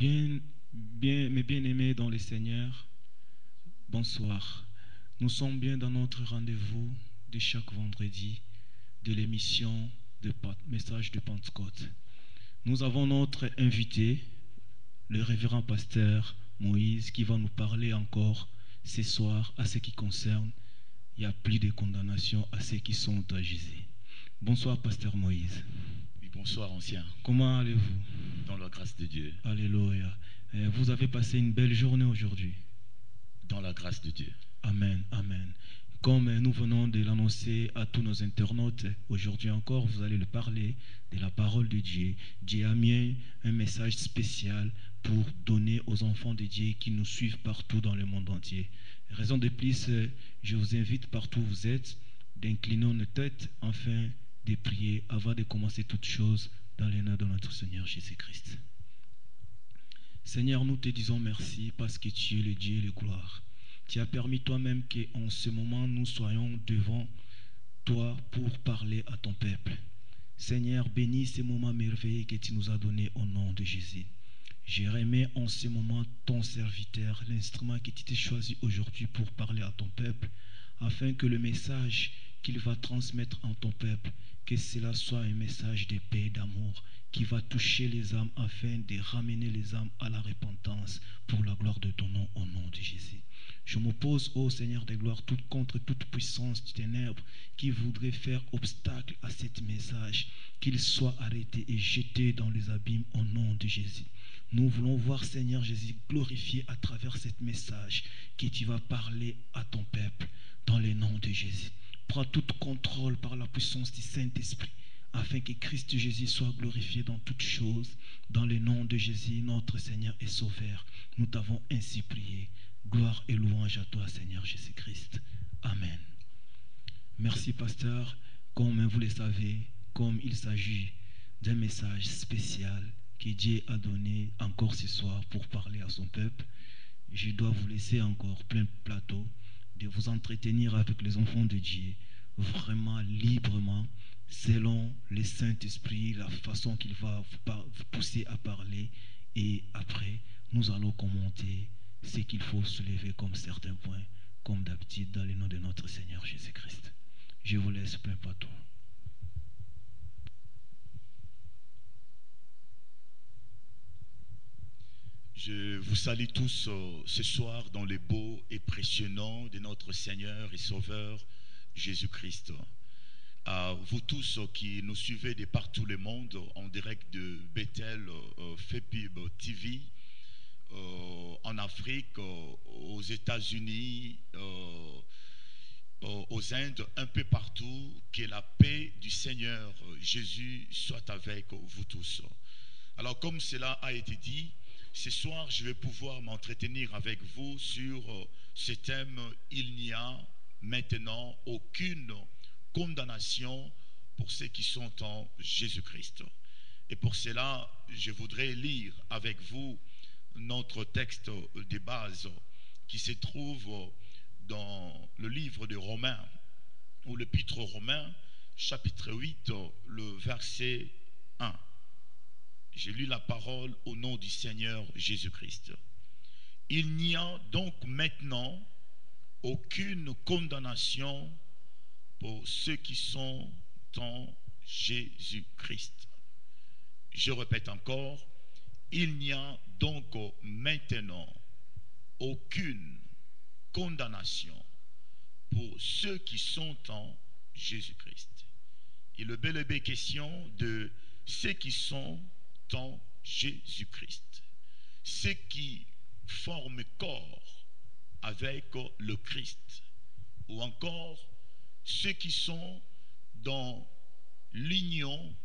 Mes bien-aimés dans le Seigneur, bonsoir. Nous sommes bien dans notre rendez-vous de chaque vendredi de l'émission de Message de Pentecôte. Nous avons notre invité, le révérend pasteur Moïse, qui va nous parler encore ce soir à ce qui concerne il n'y a plus de condamnation à ceux qui sont à Jésus. Bonsoir, pasteur Moïse. Oui, bonsoir, ancien. Comment allez-vous? Dans la grâce de Dieu. Alléluia. Vous avez passé une belle journée aujourd'hui? Dans la grâce de Dieu. Amen, amen. Comme nous venons de l'annoncer à tous nos internautes, aujourd'hui encore, vous allez le parler de la parole de Dieu. Dieu a mis un message spécial pour donner aux enfants de Dieu qui nous suivent partout dans le monde entier. Raison de plus, je vous invite partout où vous êtes d'incliner nos têtes afin de prier avant de commencer toute chose dans le nom de notre Seigneur Jésus-Christ. Seigneur, nous te disons merci parce que tu es le Dieu de gloire. Tu as permis toi-même qu'en ce moment nous soyons devant toi pour parler à ton peuple. Seigneur, bénis ces moments merveilleux que tu nous as donnés au nom de Jésus. Je remets en ce moment ton serviteur, l'instrument que tu t'es choisi aujourd'hui pour parler à ton peuple, afin que le message qu'il va transmettre en ton peuple, que cela soit un message de paix et d'amour qui va toucher les âmes afin de ramener les âmes à la repentance pour la gloire de ton nom au nom de Jésus. Je m'oppose, ô Seigneur de gloire, contre toute puissance du ténèbre qui voudrait faire obstacle à ce message, qu'il soit arrêté et jeté dans les abîmes au nom de Jésus. Nous voulons voir, Seigneur Jésus, glorifié à travers ce message que tu vas parler à ton peuple dans le nom de Jésus. Prends tout contrôle par la puissance du Saint-Esprit afin que Christ Jésus soit glorifié dans toutes choses. Dans le nom de Jésus, notre Seigneur et Sauveur, nous t'avons ainsi prié. Gloire et louange à toi, Seigneur Jésus-Christ. Amen. Merci, pasteur. Comme vous le savez, comme il s'agit d'un message spécial que Dieu a donné encore ce soir pour parler à son peuple, je dois vous laisser encore plein plateau de vous entretenir avec les enfants de Dieu, vraiment librement, selon le Saint-Esprit, la façon qu'il va vous pousser à parler. Et après, nous allons commenter ce qu'il faut soulever comme certains points, comme d'habitude, dans le nom de notre Seigneur Jésus-Christ. Je vous laisse plein plateau. Je vous salue tous ce soir dans le beau et précieux nom de notre Seigneur et Sauveur Jésus-Christ. À vous tous qui nous suivez de partout le monde en direct de Bethel, FEPIB TV, en Afrique, aux États-Unis, aux Indes, un peu partout, que la paix du Seigneur Jésus soit avec vous tous. Alors, comme cela a été dit, ce soir, je vais pouvoir m'entretenir avec vous sur ce thème « Il n'y a maintenant aucune condamnation pour ceux qui sont en Jésus-Christ ». Et pour cela, je voudrais lire avec vous notre texte de base qui se trouve dans le livre de Romains, ou l'épître aux Romains, chapitre 8, le verset 1. J'ai lu la parole au nom du Seigneur Jésus-Christ. Il n'y a donc maintenant aucune condamnation pour ceux qui sont en Jésus-Christ. Je répète encore, il n'y a donc maintenant aucune condamnation pour ceux qui sont en Jésus-Christ. Il est bel et bien question de ceux qui sont en Jésus-Christ, ceux qui forment corps avec le Christ, ou encore ceux qui sont dans l'union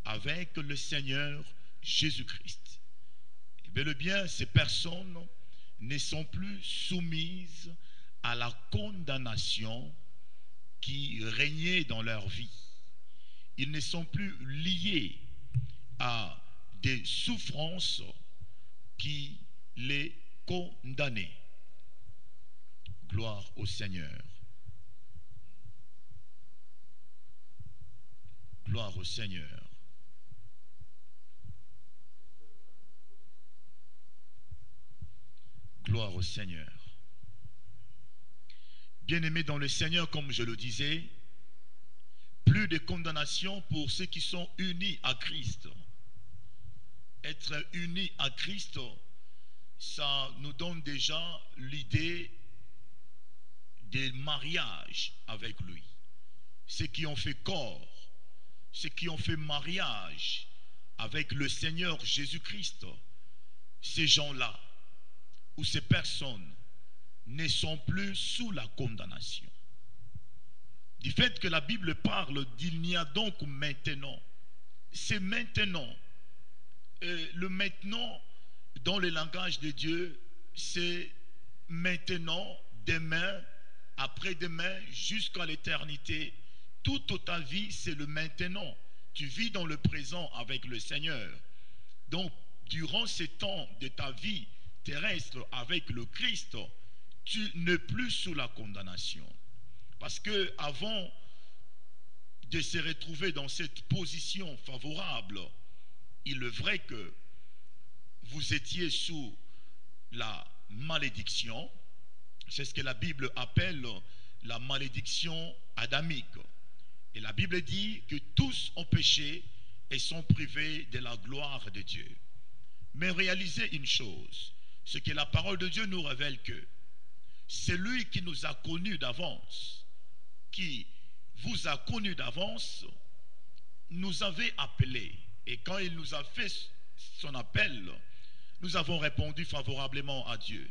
avec le Seigneur Jésus-Christ. Et bel et bien, ces personnes ne sont plus soumises à la condamnation qui régnait dans leur vie. Ils ne sont plus liés à des souffrances qui les condamnaient. Gloire au Seigneur. Gloire au Seigneur. Gloire au Seigneur. Bien-aimés dans le Seigneur, comme je le disais, plus de condamnation pour ceux qui sont unis à Christ. Être unis à Christ, ça nous donne déjà l'idée des mariages avec lui. Ceux qui ont fait corps, ceux qui ont fait mariage avec le Seigneur Jésus-Christ, ces gens-là ou ces personnes ne sont plus sous la condamnation. Du fait que la Bible parle d'il n'y a donc maintenant, c'est maintenant. Le maintenant, dans le langage de Dieu, c'est maintenant, demain, après-demain, jusqu'à l'éternité. Toute ta vie, c'est le maintenant. Tu vis dans le présent avec le Seigneur. Donc, durant ces temps de ta vie terrestre avec le Christ, tu n'es plus sous la condamnation. Parce que avant de se retrouver dans cette position favorable, il est vrai que vous étiez sous la malédiction. C'est ce que la Bible appelle la malédiction adamique. Et la Bible dit que tous ont péché et sont privés de la gloire de Dieu. Mais réalisez une chose, c'est que la parole de Dieu nous révèle que c'est lui qui nous a connus d'avance, qui vous a connus d'avance, nous avait appelés. Et quand il nous a fait son appel, nous avons répondu favorablement à Dieu.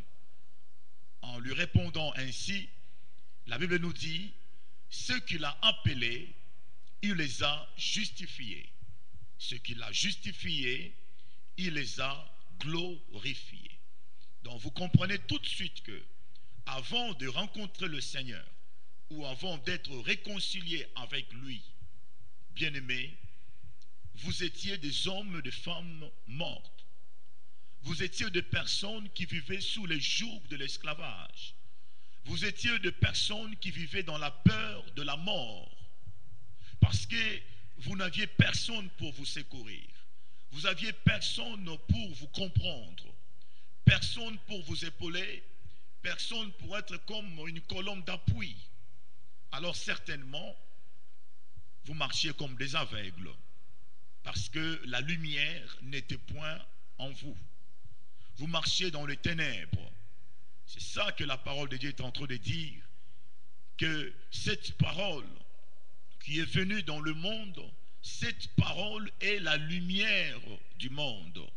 En lui répondant ainsi, la Bible nous dit, ceux qu'il a appelés, il les a justifiés. Ceux qu'il a justifiés, il les a glorifiés. Donc vous comprenez tout de suite que avant de rencontrer le Seigneur ou avant d'être réconcilié avec lui, bien-aimés, vous étiez des hommes et des femmes mortes. Vous étiez des personnes qui vivaient sous les jougs de l'esclavage. Vous étiez des personnes qui vivaient dans la peur de la mort. Parce que vous n'aviez personne pour vous secourir. Vous n'aviez personne pour vous comprendre. Personne pour vous épauler. Personne pour être comme une colonne d'appui. Alors certainement, vous marchiez comme des aveugles. Parce que la lumière n'était point en vous. Vous marchiez dans les ténèbres. C'est ça que la parole de Dieu est en train de dire. Que cette parole qui est venue dans le monde, cette parole est la lumière du monde.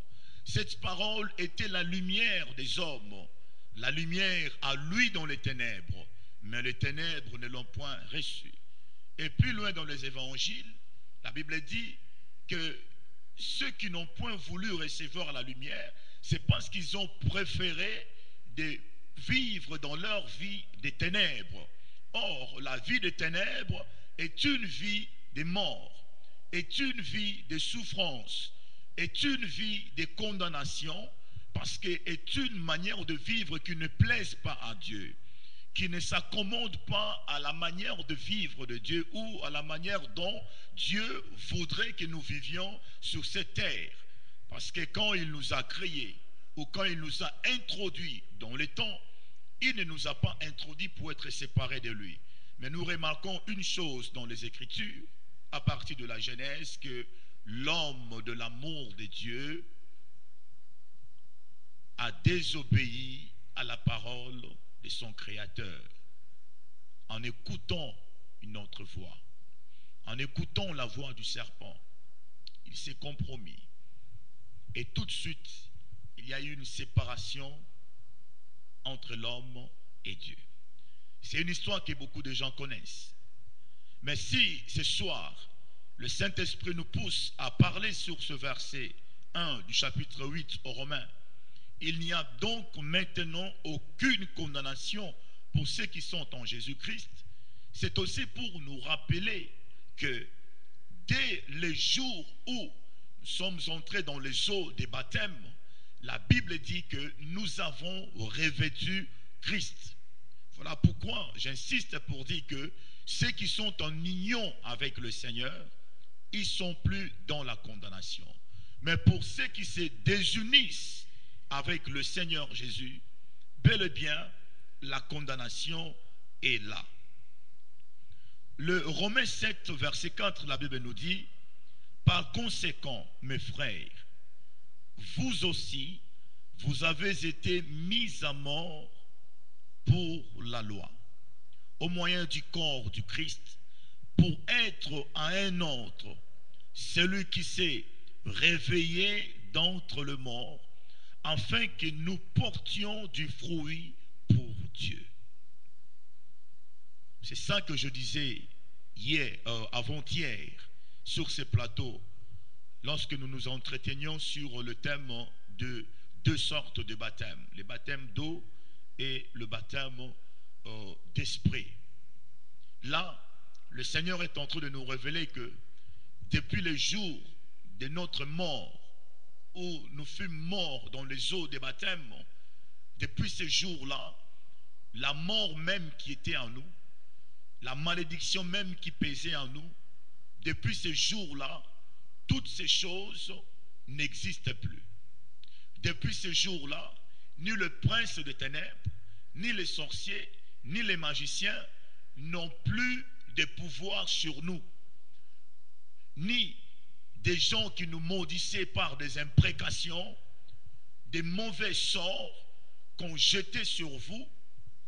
Cette parole était la lumière des hommes. La lumière a lui dans les ténèbres, mais les ténèbres ne l'ont point reçue. Et plus loin dans les évangiles, la Bible dit que ceux qui n'ont point voulu recevoir la lumière, c'est parce qu'ils ont préféré de vivre dans leur vie des ténèbres. Or, la vie des ténèbres est une vie de mort, est une vie de souffrance, est une vie de condamnation, parce qu'elle est une manière de vivre qui ne plaise pas à Dieu, qui ne s'accommode pas à la manière de vivre de Dieu ou à la manière dont Dieu voudrait que nous vivions sur cette terre. Parce que quand il nous a créés ou quand il nous a introduits dans les temps, il ne nous a pas introduits pour être séparés de lui. Mais nous remarquons une chose dans les Écritures, à partir de la Genèse, que l'homme de l'amour de Dieu a désobéi à la parole de son Créateur en écoutant une autre voix, en écoutant la voix du serpent. Il s'est compromis. Et tout de suite, il y a eu une séparation entre l'homme et Dieu. C'est une histoire que beaucoup de gens connaissent. Mais si ce soir, le Saint-Esprit nous pousse à parler sur ce verset 1 du chapitre 8 aux Romains, il n'y a donc maintenant aucune condamnation pour ceux qui sont en Jésus-Christ. C'est aussi pour nous rappeler que dès les jours où nous sommes entrés dans les eaux des baptêmes, la Bible dit que nous avons revêtu Christ. Voilà pourquoi j'insiste pour dire que ceux qui sont en union avec le Seigneur, ils ne sont plus dans la condamnation. Mais pour ceux qui se désunissent avec le Seigneur Jésus, bel et bien, la condamnation est là. Le Romains 7, verset 4, la Bible nous dit, par conséquent, mes frères, vous aussi, vous avez été mis à mort pour la loi, au moyen du corps du Christ, pour être à un autre, celui qui s'est réveillé d'entre les morts, afin que nous portions du fruit pour Dieu. C'est ça que je disais avant-hier, sur ce plateau, lorsque nous nous entretenions sur le thème de deux sortes de baptêmes, le baptême d'eau et le baptême d'esprit. Là, le Seigneur est en train de nous révéler que depuis le jour de notre mort, où nous fûmes morts dans les eaux des baptêmes, depuis ce jour-là, la mort même qui était en nous, la malédiction même qui pesait en nous, depuis ce jour-là, toutes ces choses n'existent plus. Depuis ce jour-là, ni le prince des ténèbres, ni les sorciers, ni les magiciens n'ont plus de pouvoir sur nous, ni des gens qui nous maudissaient par des imprécations, des mauvais sorts qu'on jetait sur vous,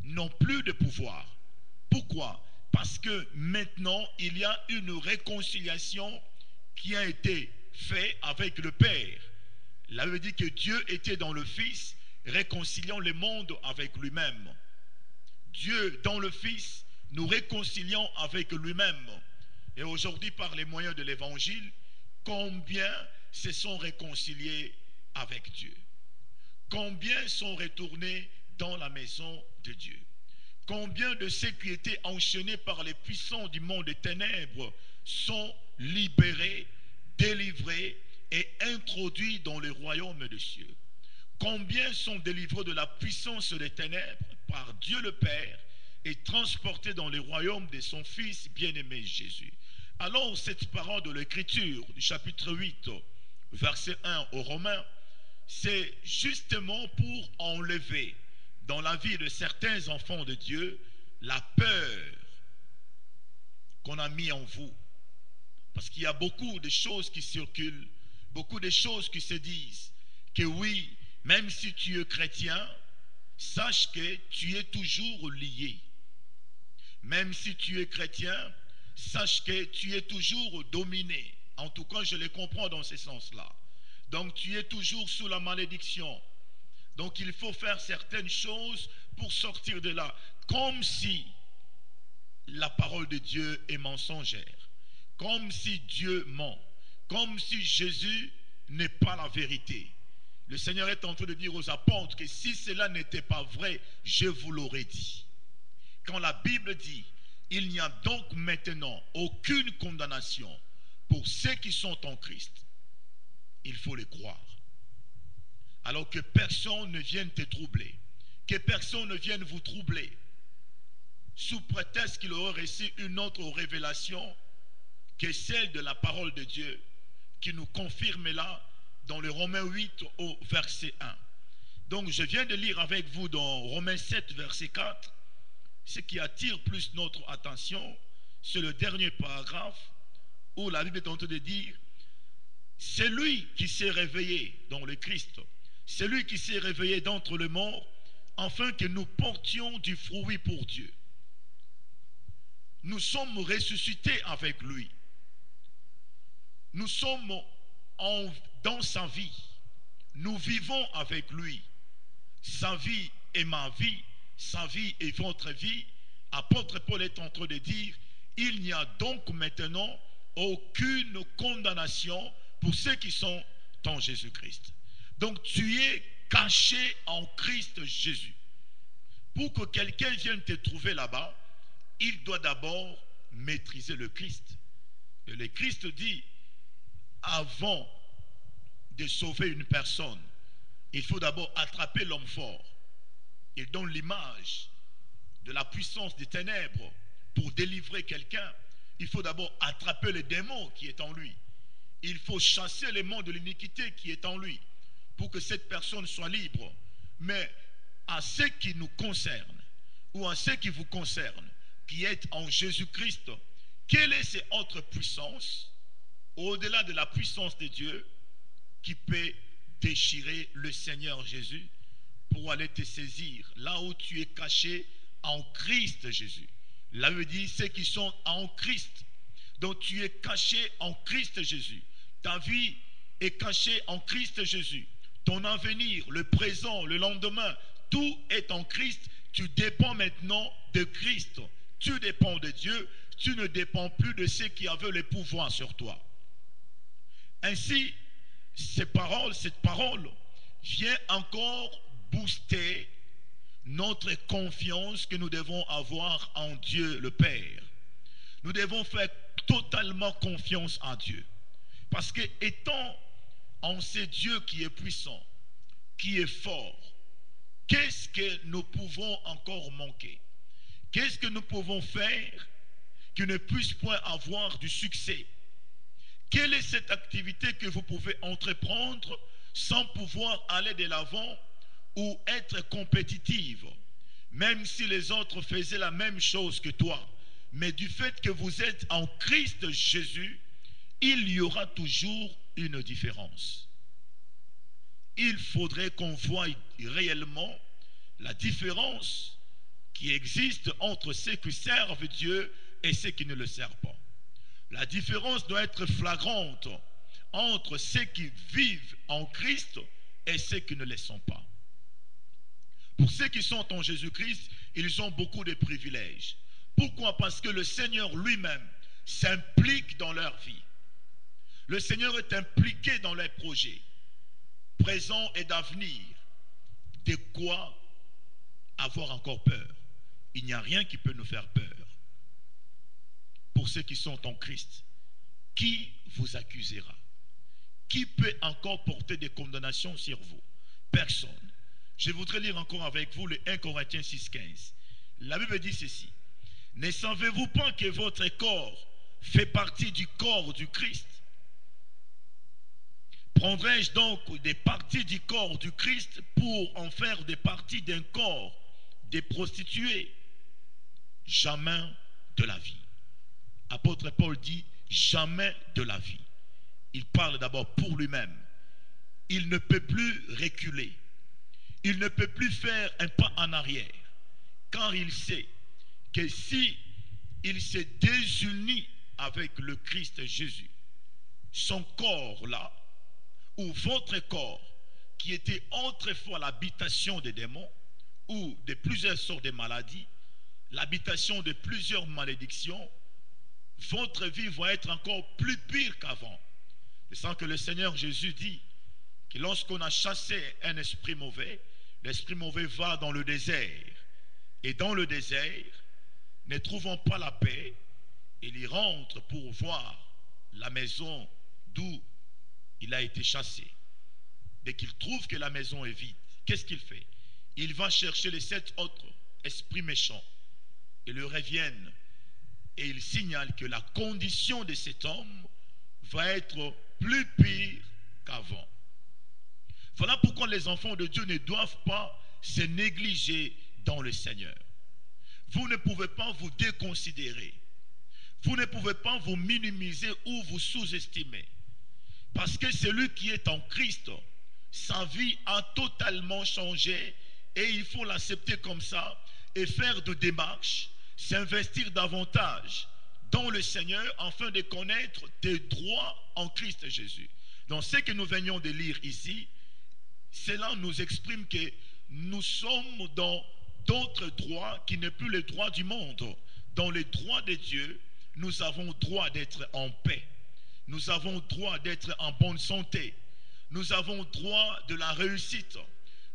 n'ont plus de pouvoir. Pourquoi? Parce que maintenant, il y a une réconciliation qui a été faite avec le Père. Là, veut dire que Dieu était dans le Fils, réconciliant le monde avec lui-même. Dieu, dans le Fils, nous réconcilions avec lui-même. Et aujourd'hui, par les moyens de l'Évangile, combien se sont réconciliés avec Dieu? Combien sont retournés dans la maison de Dieu? Combien de ceux qui étaient enchaînés par les puissants du monde des ténèbres sont libérés, délivrés et introduits dans le royaume des cieux? Combien sont délivrés de la puissance des ténèbres par Dieu le Père et transportés dans le royaume de son Fils bien-aimé Jésus? Alors cette parole de l'Écriture du chapitre 8, verset 1 aux Romains, c'est justement pour enlever dans la vie de certains enfants de Dieu la peur qu'on a mis en vous. Parce qu'il y a beaucoup de choses qui circulent, beaucoup de choses qui se disent, que oui, même si tu es chrétien, sache que tu es toujours lié. Même si tu es chrétien, sache que tu es toujours dominé. En tout cas, je le comprends dans ce sens-là. Donc, tu es toujours sous la malédiction. Donc, il faut faire certaines choses pour sortir de là. Comme si la parole de Dieu est mensongère. Comme si Dieu ment. Comme si Jésus n'est pas la vérité. Le Seigneur est en train de dire aux apôtres que si cela n'était pas vrai, je vous l'aurais dit. Quand la Bible dit, il n'y a donc maintenant aucune condamnation pour ceux qui sont en Christ, il faut le croire. Alors que personne ne vienne te troubler, que personne ne vienne vous troubler, sous prétexte qu'il aurait reçu une autre révélation que celle de la parole de Dieu, qui nous confirme là dans le Romains 8 au verset 1. Donc je viens de lire avec vous dans Romains 7 verset 4, ce qui attire plus notre attention, c'est le dernier paragraphe où la Bible est en train de dire, c'est lui qui s'est réveillé dans le Christ, c'est lui qui s'est réveillé d'entre les morts, afin que nous portions du fruit pour Dieu. Nous sommes ressuscités avec lui. Nous sommes dans sa vie. Nous vivons avec lui. Sa vie est ma vie. Sa vie est votre vie. Apôtre Paul est en train de dire, il n'y a donc maintenant aucune condamnation pour ceux qui sont en Jésus-Christ. Donc tu es caché en Christ Jésus. Pour que quelqu'un vienne te trouver là-bas, il doit d'abord maîtriser le Christ. Et le Christ dit, avant de sauver une personne, il faut d'abord attraper l'homme fort. Il donne l'image de la puissance des ténèbres. Pour délivrer quelqu'un, il faut d'abord attraper le démon qui est en lui. Il faut chasser les maux de l'iniquité qui est en lui pour que cette personne soit libre. Mais à ce qui nous concerne, ou à ce qui vous concerne, qui est en Jésus-Christ, quelle est cette autre puissance, au-delà de la puissance de Dieu, qui peut déchirer le Seigneur Jésus pour aller te saisir là où tu es caché en Christ Jésus. Là veut dire ceux qui sont en Christ. Donc tu es caché en Christ Jésus. Ta vie est cachée en Christ Jésus. Ton avenir, le présent, le lendemain, tout est en Christ. Tu dépends maintenant de Christ. Tu dépends de Dieu. Tu ne dépends plus de ceux qui avaient le pouvoir sur toi. Ainsi, cette parole vient encore booster notre confiance que nous devons avoir en Dieu le Père. Nous devons faire totalement confiance en Dieu. Parce que étant en ce Dieu qui est puissant, qui est fort, qu'est-ce que nous pouvons encore manquer? Qu'est-ce que nous pouvons faire qui ne puisse point avoir du succès? Quelle est cette activité que vous pouvez entreprendre sans pouvoir aller de l'avant ou être compétitive, même si les autres faisaient la même chose que toi? Mais du fait que vous êtes en Christ Jésus, il y aura toujours une différence. Il faudrait qu'on voie réellement la différence qui existe entre ceux qui servent Dieu et ceux qui ne le servent pas. La différence doit être flagrante entre ceux qui vivent en Christ et ceux qui ne le sont pas. Pour ceux qui sont en Jésus-Christ, ils ont beaucoup de privilèges. Pourquoi? Parce que le Seigneur lui-même s'implique dans leur vie. Le Seigneur est impliqué dans leurs projets, présents et d'avenir. De quoi avoir encore peur? Il n'y a rien qui peut nous faire peur. Pour ceux qui sont en Christ, qui vous accusera? Qui peut encore porter des condamnations sur vous? Personne. Je voudrais lire encore avec vous le 1 Corinthiens 6,15. La Bible dit ceci: ne savez-vous pas que votre corps fait partie du corps du Christ? Prendrai-je donc des parties du corps du Christ pour en faire des parties d'un corps des prostituées? Jamais de la vie. Apôtre Paul dit jamais de la vie. Il parle d'abord pour lui-même. Il ne peut plus reculer. Il ne peut plus faire un pas en arrière, car il sait que si il s'est désuni avec le Christ Jésus, son corps là, ou votre corps, qui était autrefois l'habitation des démons, ou de plusieurs sortes de maladies, l'habitation de plusieurs malédictions, votre vie va être encore plus pire qu'avant. C'est ça que le Seigneur Jésus dit, que lorsqu'on a chassé un esprit mauvais, l'esprit mauvais va dans le désert. Et dans le désert, ne trouvant pas la paix, il y rentre pour voir la maison d'où il a été chassé. Dès qu'il trouve que la maison est vide, qu'est-ce qu'il fait? Il va chercher les 7 autres esprits méchants. Ils le reviennent et il signale que la condition de cet homme va être plus pire qu'avant. Voilà pourquoi les enfants de Dieu ne doivent pas se négliger dans le Seigneur. Vous ne pouvez pas vous déconsidérer. Vous ne pouvez pas vous minimiser ou vous sous-estimer. Parce que celui qui est en Christ, sa vie a totalement changé et il faut l'accepter comme ça et faire de démarches, s'investir davantage dans le Seigneur afin de connaître tes droits en Christ Jésus. Dans ce que nous venions de lire ici, cela nous exprime que nous sommes dans d'autres droits qui n'est plus le droit du monde. Dans les droits de Dieu, nous avons droit d'être en paix. Nous avons droit d'être en bonne santé. Nous avons droit de la réussite.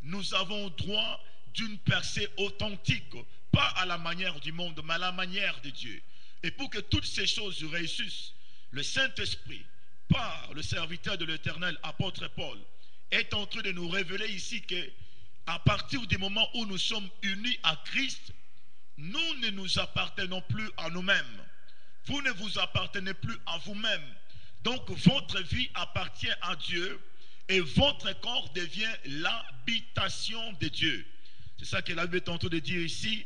Nous avons droit d'une percée authentique, pas à la manière du monde, mais à la manière de Dieu. Et pour que toutes ces choses réussissent, le Saint-Esprit, par le serviteur de l'Éternel, apôtre Paul, est en train de nous révéler ici que à partir du moment où nous sommes unis à Christ, nous ne nous appartenons plus à nous-mêmes. Vous ne vous appartenez plus à vous-même. Donc votre vie appartient à Dieu et votre corps devient l'habitation de Dieu. C'est ça que la Bible est en train de dire ici,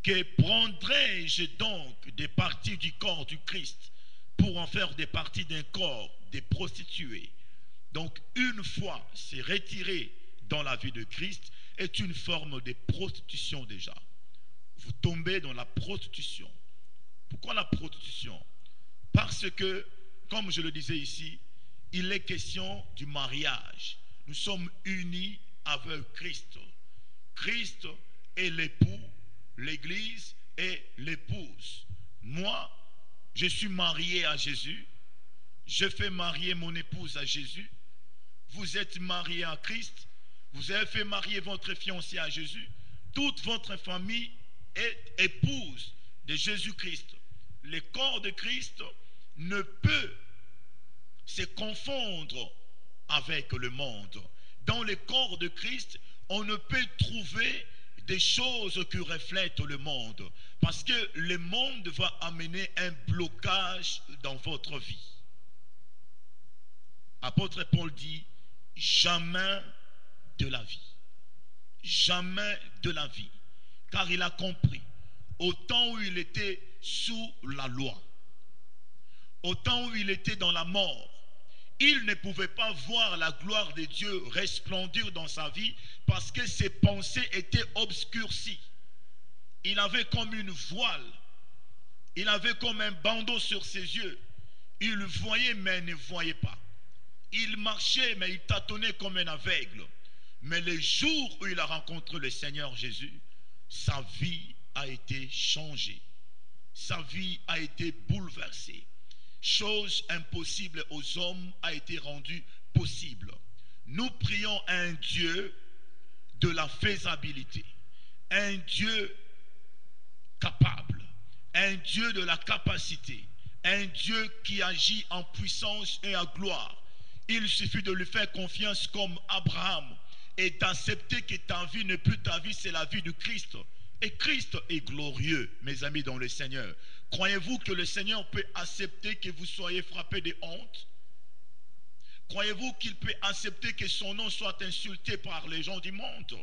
que prendrai-je donc des parties du corps du Christ pour en faire des parties d'un corps, des prostituées. Donc une fois c'est retiré dans la vie de Christ, est une forme de prostitution déjà. Vous tombez dans la prostitution. Pourquoi la prostitution? Parce que, comme je le disais ici, il est question du mariage. Nous sommes unis avec Christ. Christ est l'époux, l'Église est l'épouse. Moi, je suis marié à Jésus. Je fais marier mon épouse à Jésus. Vous êtes marié à Christ. Vous avez fait marier votre fiancé à Jésus. Toute votre famille est épouse de Jésus-Christ. Le corps de Christ ne peut se confondre avec le monde. Dans le corps de Christ, on ne peut trouver des choses qui reflètent le monde. Parce que le monde va amener un blocage dans votre vie. Apôtre Paul dit, jamais de la vie. Jamais de la vie. Car il a compris, au temps où il était sous la loi, au temps où il était dans la mort, il ne pouvait pas voir la gloire de Dieu resplendir dans sa vie parce que ses pensées étaient obscurcies. Il avait comme une voile, il avait comme un bandeau sur ses yeux. Il voyait mais ne voyait pas. Il marchait mais il tâtonnait comme un aveugle. Mais le jour où il a rencontré le Seigneur Jésus, sa vie a été changée. Sa vie a été bouleversée. Chose impossible aux hommes a été rendue possible. Nous prions un Dieu de la faisabilité, un Dieu capable, un Dieu de la capacité, un Dieu qui agit en puissance et en gloire. Il suffit de lui faire confiance comme Abraham et d'accepter que ta vie n'est plus ta vie, c'est la vie de Christ. Et Christ est glorieux, mes amis, dans le Seigneur. Croyez-vous que le Seigneur peut accepter que vous soyez frappés de honte? Croyez-vous qu'il peut accepter que son nom soit insulté par les gens du monde?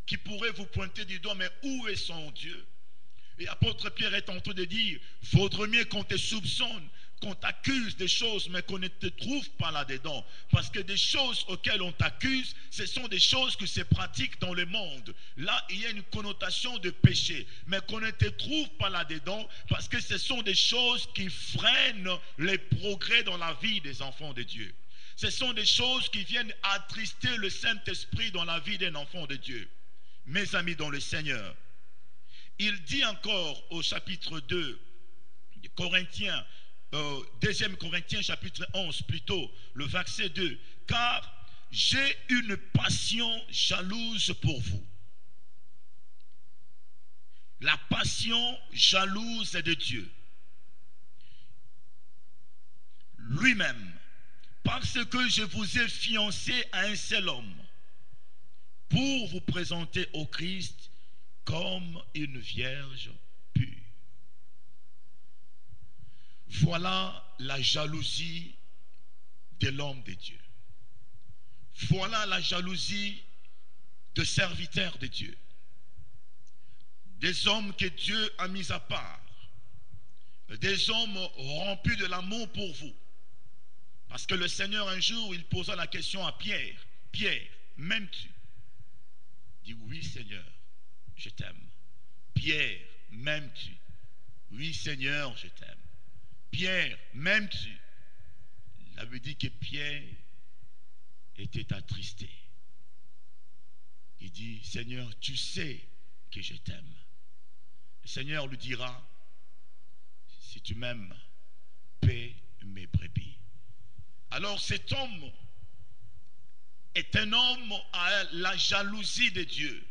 Qui pourraient vous pointer du doigt, mais où est son Dieu? Et apôtre Pierre est en train de dire, vaudrait mieux qu'on te soupçonne, qu'on t'accuse des choses, mais qu'on ne te trouve pas là-dedans. Parce que des choses auxquelles on t'accuse, ce sont des choses qui se pratiquent dans le monde. Là, il y a une connotation de péché, mais qu'on ne te trouve pas là-dedans, parce que ce sont des choses qui freinent les progrès dans la vie des enfants de Dieu. Ce sont des choses qui viennent attrister le Saint-Esprit dans la vie d'un enfant de Dieu. Mes amis dans le Seigneur, il dit encore au chapitre 2 de Corinthiens, 2 Corinthiens chapitre 11 plutôt, le verset 2, car j'ai une passion jalouse pour vous. La passion jalouse de Dieu. Lui-même, parce que je vous ai fiancé à un seul homme, pour vous présenter au Christ comme une vierge pure. Voilà la jalousie de l'homme de Dieu. Voilà la jalousie de serviteurs de Dieu. Des hommes que Dieu a mis à part. Des hommes remplis de l'amour pour vous. Parce que le Seigneur un jour, il posa la question à Pierre. Pierre, m'aimes-tu? Il dit oui Seigneur, je t'aime. Pierre, m'aimes-tu? Oui Seigneur, je t'aime. Pierre, m'aimes-tu? Il avait dit que Pierre était attristé. Il dit, Seigneur, tu sais que je t'aime. Le Seigneur lui dira, si tu m'aimes, paie mes brebis. Alors cet homme est un homme à la jalousie de Dieu,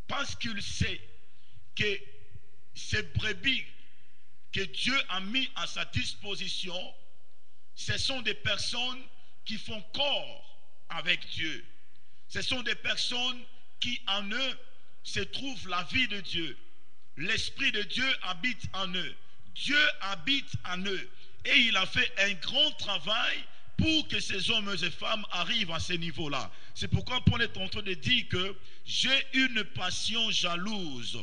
parce qu'il sait que ces brebis que Dieu a mis à sa disposition, ce sont des personnes qui font corps avec Dieu. Ce sont des personnes qui en eux se trouve la vie de Dieu. L'Esprit de Dieu habite en eux. Dieu habite en eux. Et il a fait un grand travail pour que ces hommes et femmes arrivent à ce niveau-là. C'est pourquoi Paul est en train de dire que j'ai une passion jalouse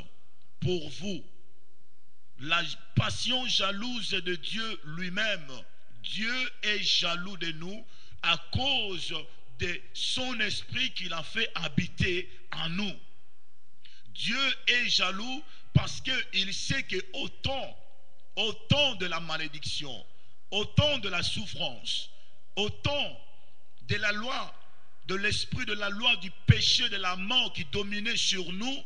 pour vous. La passion jalouse de Dieu lui-même. Dieu est jaloux de nous à cause de son esprit qu'il a fait habiter en nous. Dieu est jaloux parce qu'il sait que autant de la malédiction, autant de la souffrance, autant de la loi, de l'esprit de la loi, du péché, de la mort qui dominait sur nous,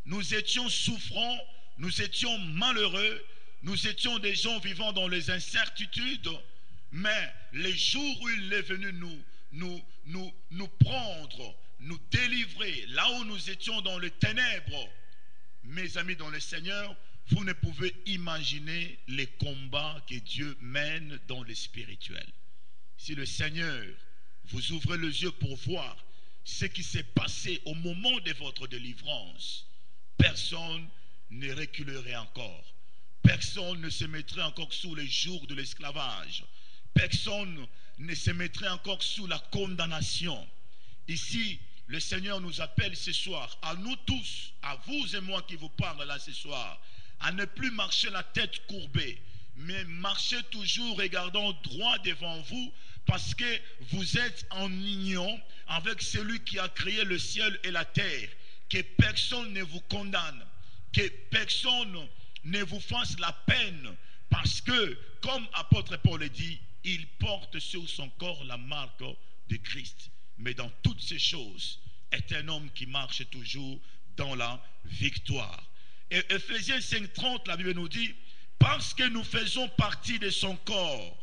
nous étions souffrants, nous étions malheureux, nous étions des gens vivant dans les incertitudes, mais les jours où il est venu nous prendre, nous délivrer, là où nous étions dans les ténèbres, mes amis dans le Seigneur, vous ne pouvez imaginer les combats que Dieu mène dans le spirituel. Si le Seigneur vous ouvre les yeux pour voir ce qui s'est passé au moment de votre délivrance, personne ne reculerait encore. Personne ne se mettrait encore sous les jours de l'esclavage. Personne ne se mettrait encore sous la condamnation. Ici, le Seigneur nous appelle ce soir, à nous tous, à vous et moi qui vous parle là ce soir, à ne plus marcher la tête courbée, mais marcher toujours regardant droit devant vous, parce que vous êtes en union avec celui qui a créé le ciel et la terre. Que personne ne vous condamne, que personne ne vous fasse la peine, parce que, comme apôtre Paul le dit, il porte sur son corps la marque de Christ. Mais dans toutes ces choses, est un homme qui marche toujours dans la victoire. Et Ephésiens 5:30, la Bible nous dit, parce que nous faisons partie de son corps,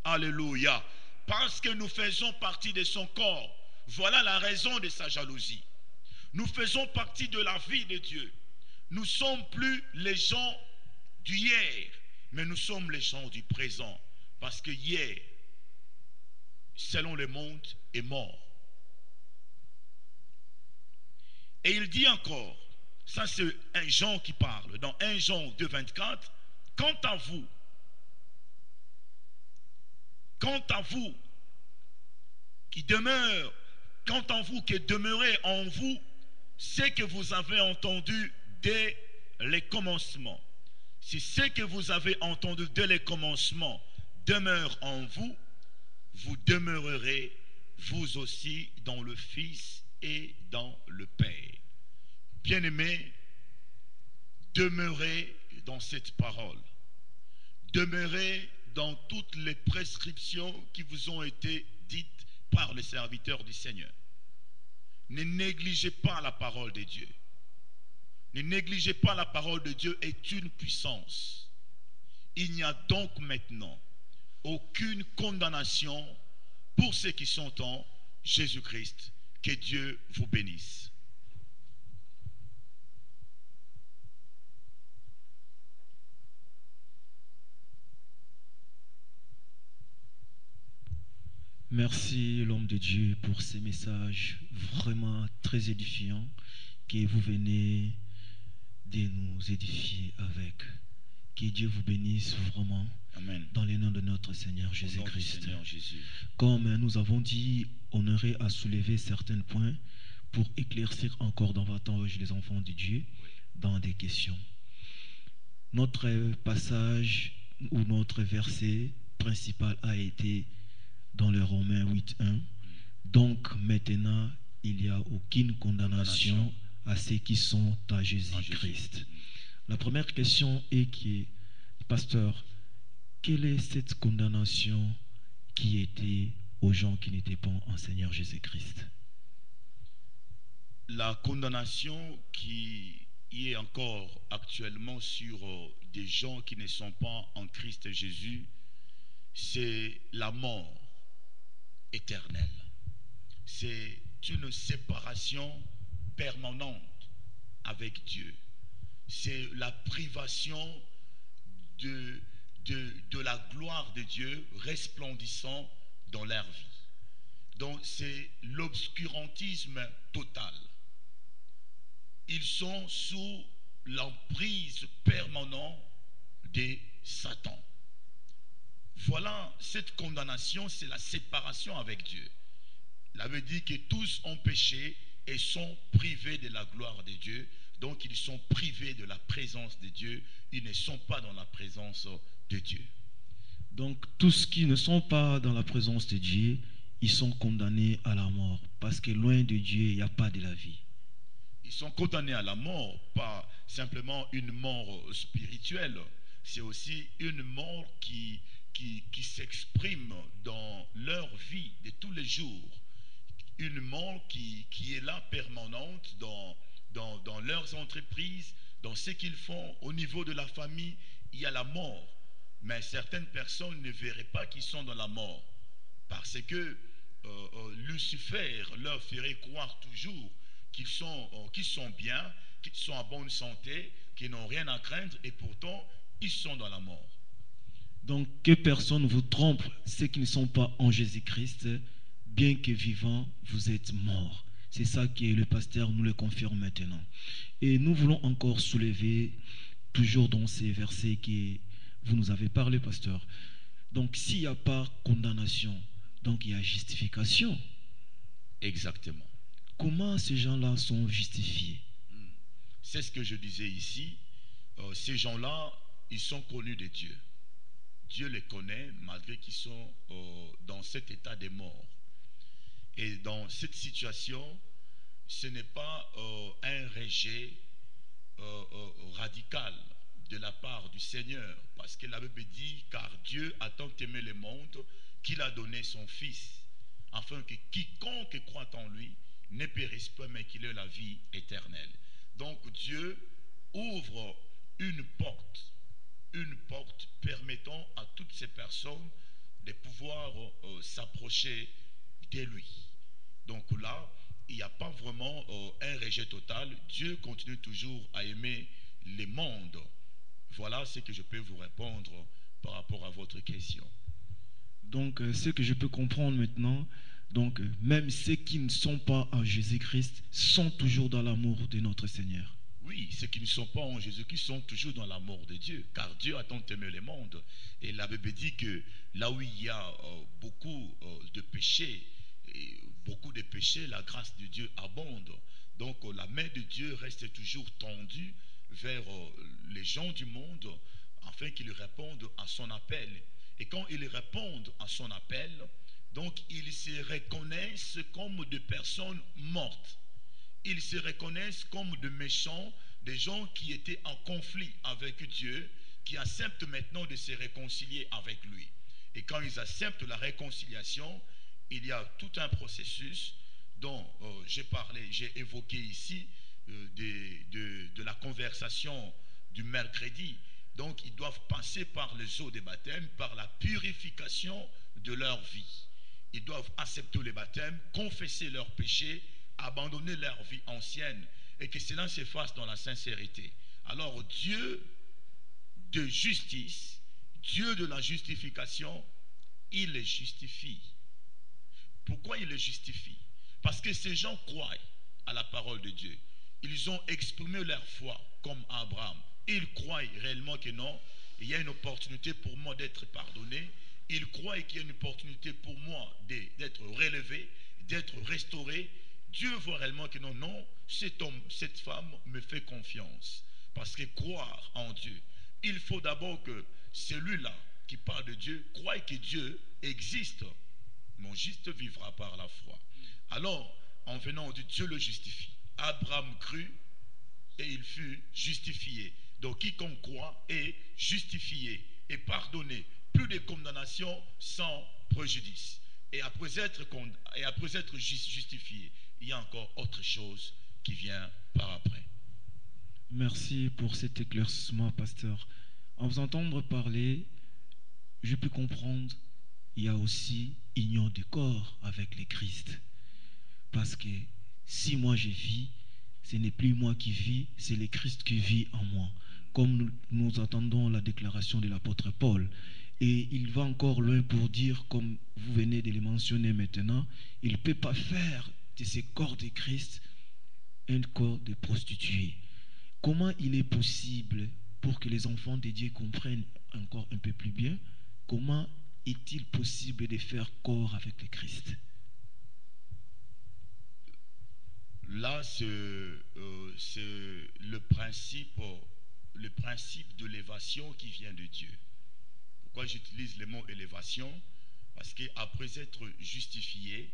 alléluia, parce que nous faisons partie de son corps, voilà la raison de sa jalousie. Nous faisons partie de la vie de Dieu. Nous ne sommes plus les gens d'hier, mais nous sommes les gens du présent. Parce que hier, selon le monde, est mort. Et il dit encore, ça c'est un Jean qui parle, dans 1 Jean 2,24, quant à vous qui demeure, quant à vous qui demeurez en vous, ce que vous avez entendu dès les commencements. Si ce que vous avez entendu dès les commencements demeure en vous, vous demeurerez vous aussi dans le Fils et dans le Père. Bien-aimés, demeurez dans cette parole. Demeurez dans toutes les prescriptions qui vous ont été dites par les serviteurs du Seigneur. Ne négligez pas la parole de Dieu. Ne négligez pas la parole de Dieu est une puissance. Il n'y a donc maintenant aucune condamnation pour ceux qui sont en Jésus-Christ. Que Dieu vous bénisse. Merci l'homme de Dieu pour ces messages vraiment très édifiants que vous venez de nous édifier avec. Que Dieu vous bénisse vraiment. Amen. Dans le nom de notre Seigneur Jésus-Christ. Seigneur Jésus. Comme nous avons dit, on aurait à soulever certains points pour éclaircir encore davantage les enfants de Dieu dans des questions. Notre passage ou notre verset principal a été dans le Romains 8:1. Donc maintenant, il n'y a aucune condamnation à ceux qui sont à Jésus-Christ. La première question est qui, pasteur, quelle est cette condamnation qui était aux gens qui n'étaient pas en Seigneur Jésus-Christ? La condamnation qui est encore actuellement sur des gens qui ne sont pas en Christ Jésus, c'est la mort éternelle. C'est une séparation permanente avec Dieu. C'est la privation de la gloire de Dieu resplendissant dans leur vie. Donc c'est l'obscurantisme total. Ils sont sous l'emprise permanente de Satan. Voilà, cette condamnation, c'est la séparation avec Dieu. La Bible dit que tous ont péché et sont privés de la gloire de Dieu. Donc ils sont privés de la présence de Dieu. Ils ne sont pas dans la présence de Dieu. Donc tous ceux qui ne sont pas dans la présence de Dieu, ils sont condamnés à la mort. Parce que loin de Dieu, il n'y a pas de la vie. Ils sont condamnés à la mort, pas simplement une mort spirituelle. C'est aussi une mort qui s'exprime dans leur vie de tous les jours. Une mort qui est là permanente dans leurs entreprises, dans ce qu'ils font au niveau de la famille. Il y a la mort. Mais certaines personnes ne verraient pas qu'ils sont dans la mort. Parce que Lucifer leur ferait croire toujours qu'ils sont bien, qu'ils sont en bonne santé, qu'ils n'ont rien à craindre, et pourtant, ils sont dans la mort. Donc que personne ne vous trompe, ceux qui ne sont pas en Jésus-Christ, bien que vivants, vous êtes morts. C'est ça que le pasteur nous le confirme maintenant. Et nous voulons encore soulever, toujours dans ces versets que vous nous avez parlé, pasteur. Donc s'il n'y a pas condamnation, donc il y a justification. Exactement. Comment ces gens-là sont justifiés? C'est ce que je disais ici. Ces gens-là, ils sont connus de Dieu. Dieu les connaît malgré qu'ils sont dans cet état de mort. Et dans cette situation, ce n'est pas un rejet radical de la part du Seigneur. Parce que la Bible dit, car Dieu a tant aimé le monde qu'il a donné son Fils, afin que quiconque croit en lui ne périsse pas, mais qu'il ait la vie éternelle. Donc Dieu ouvre une porte permettant à toutes ces personnes de pouvoir s'approcher de lui. Donc là, il n'y a pas vraiment un rejet total. Dieu continue toujours à aimer les mondes. Voilà ce que je peux vous répondre par rapport à votre question. Donc, ce que je peux comprendre maintenant, donc même ceux qui ne sont pas en Jésus-Christ sont toujours dans l'amour de notre Seigneur. Oui, ceux qui ne sont pas en Jésus-Christ sont toujours dans l'amour de Dieu, car Dieu a tant aimé le monde. Et la Bible dit que là où il y a beaucoup de péchés, la grâce de Dieu abonde. Donc la main de Dieu reste toujours tendue vers les gens du monde, afin qu'ils répondent à son appel. Et quand ils répondent à son appel, donc ils se reconnaissent comme des personnes mortes. Ils se reconnaissent comme des méchants, des gens qui étaient en conflit avec Dieu, qui acceptent maintenant de se réconcilier avec lui. Et quand ils acceptent la réconciliation, il y a tout un processus dont j'ai évoqué ici de la conversation du mercredi. Donc ils doivent passer par les eaux des baptêmes, par la purification de leur vie. Ils doivent accepter les baptêmes, confesser leurs péchés, abandonner leur vie ancienne, et que cela se fasse dans la sincérité. Alors Dieu de justice, Dieu de la justification, il les justifie. Pourquoi il les justifie? Parce que ces gens croient à la parole de Dieu. Ils ont exprimé leur foi comme Abraham. Ils croient réellement que non, il y a une opportunité pour moi d'être pardonné. Ils croient qu'il y a une opportunité pour moi d'être relevé, d'être restauré. Dieu voit réellement que non, non, cet homme, cette femme me fait confiance. Parce que croire en Dieu, il faut d'abord que celui-là qui parle de Dieu croie que Dieu existe. Mon juste vivra par la foi. Alors, en venant de Dieu le justifie. Abraham crut et il fut justifié. Donc quiconque croit est justifié et pardonné. Plus de condamnation sans préjudice. Et après être justifié, il y a encore autre chose qui vient par après. Merci pour cet éclaircissement, pasteur. En vous entendre parler, je peux comprendre, il y a aussi union du corps avec le Christ. Parce que si moi je vis, ce n'est plus moi qui vis, c'est le Christ qui vit en moi. Comme nous entendons la déclaration de l'apôtre Paul. Et il va encore loin pour dire, comme vous venez de le mentionner maintenant, il ne peut pas faire de ce corps de Christ un corps de prostituée. Comment il est possible, pour que les enfants de Dieu comprennent encore un peu plus bien, comment est-il possible de faire corps avec le Christ? Là, c'est le principe de l'élévation qui vient de Dieu. Pourquoi j'utilise le mot élévation? Parce qu'après être justifiés,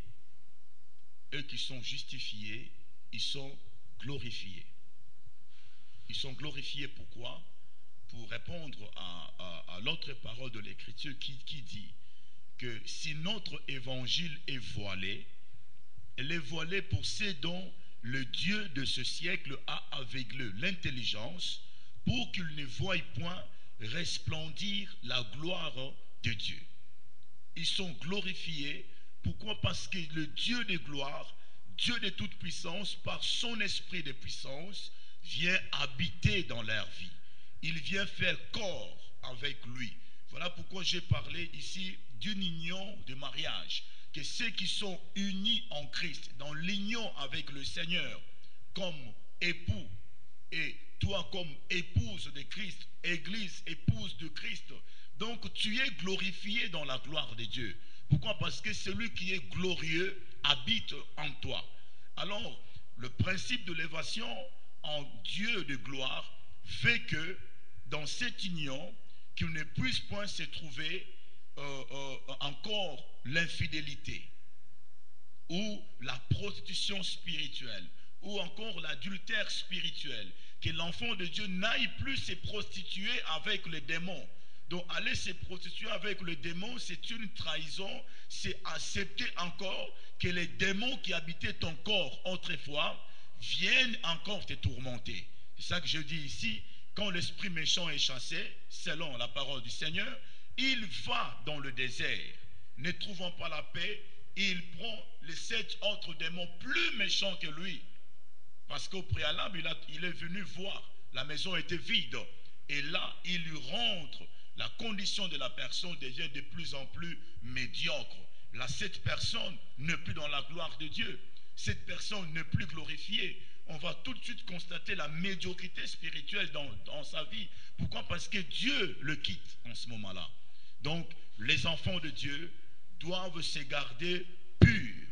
eux qui sont justifiés, ils sont glorifiés. Ils sont glorifiés pourquoi? Pour répondre à l'autre parole de l'Écriture qui dit que si notre évangile est voilé, elle est voilée pour ceux dont le Dieu de ce siècle a aveuglé l'intelligence pour qu'ils ne voient point resplendir la gloire de Dieu. Ils sont glorifiés. Pourquoi? Parce que le Dieu de gloire, Dieu de toute puissance, par son esprit de puissance, vient habiter dans leur vie. Il vient faire corps avec lui. Voilà pourquoi j'ai parlé ici d'une union de mariage. Que ceux qui sont unis en Christ, dans l'union avec le Seigneur, comme époux, et toi comme épouse de Christ, Église, épouse de Christ, donc tu es glorifié dans la gloire de Dieu. Pourquoi? Parce que celui qui est glorieux habite en toi. Alors, le principe de l'élévation en Dieu de gloire fait que dans cette union, qu'il ne puisse point se trouver encore l'infidélité ou la prostitution spirituelle ou encore l'adultère spirituel, que l'enfant de Dieu n'aille plus se prostituer avec les démons. Donc aller se prostituer avec le démon, c'est une trahison, c'est accepter encore que les démons qui habitaient ton corps autrefois viennent encore te tourmenter. C'est ça que je dis ici, quand l'esprit méchant est chassé, selon la parole du Seigneur, il va dans le désert, ne trouvant pas la paix, il prend les 7 autres démons plus méchants que lui. Parce qu'au préalable, il est venu voir, la maison était vide. Et là, il lui rentre, la condition de la personne devient de plus en plus médiocre. Là, cette personne n'est plus dans la gloire de Dieu. Cette personne n'est plus glorifiée. On va tout de suite constater la médiocrité spirituelle dans sa vie. Pourquoi? Parce que Dieu le quitte en ce moment-là. Donc, les enfants de Dieu doivent se garder purs,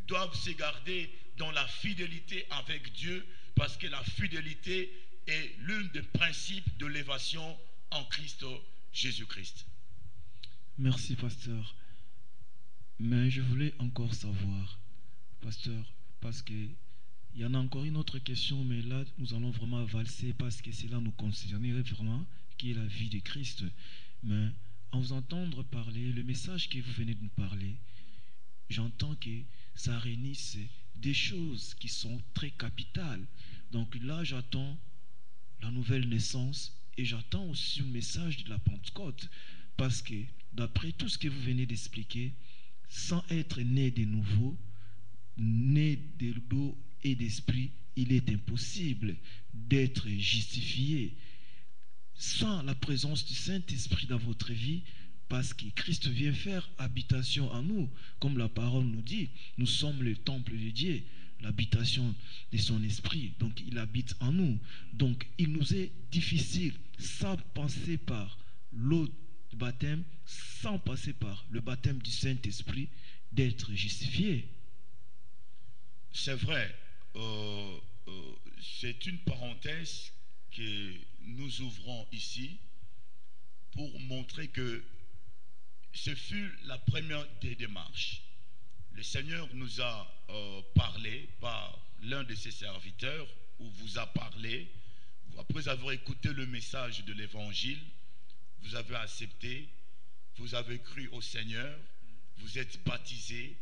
doivent se garder dans la fidélité avec Dieu, parce que la fidélité est l'un des principes de l'élévation en Christ Jésus-Christ. Merci, pasteur. Mais je voulais encore savoir, pasteur, parce que il y en a encore une autre question, mais là, nous allons vraiment valser parce que cela nous concernerait vraiment, qui est la vie de Christ. Mais en vous entendre parler, le message que vous venez de nous parler, j'entends que ça réunisse des choses qui sont très capitales. Donc là, j'attends la nouvelle naissance et j'attends aussi le message de la Pentecôte. Parce que d'après tout ce que vous venez d'expliquer, sans être né de nouveau, né de l'eau et d'esprit, il est impossible d'être justifié sans la présence du Saint-Esprit dans votre vie, parce que Christ vient faire habitation en nous. Comme la parole nous dit, nous sommes le temple de Dieu, l'habitation de son esprit. Donc il habite en nous. Donc il nous est difficile, sans passer par l'eau du baptême, sans passer par le baptême du Saint-Esprit, d'être justifié. C'est vrai, c'est une parenthèse que nous ouvrons ici pour montrer que ce fut la première des démarches. Le Seigneur nous a parlé par l'un de ses serviteurs, ou vous a parlé, après avoir écouté le message de l'évangile, vous avez accepté, vous avez cru au Seigneur, vous êtes baptisé,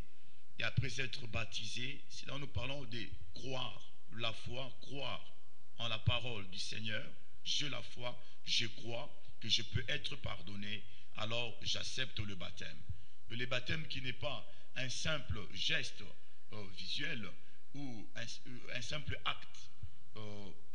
et après être baptisé, c'est là nous parlons de croire, la foi, croire en la parole du Seigneur. J'ai la foi, je crois que je peux être pardonné, alors j'accepte le baptême. Le baptême qui n'est pas un simple geste visuel ou un simple acte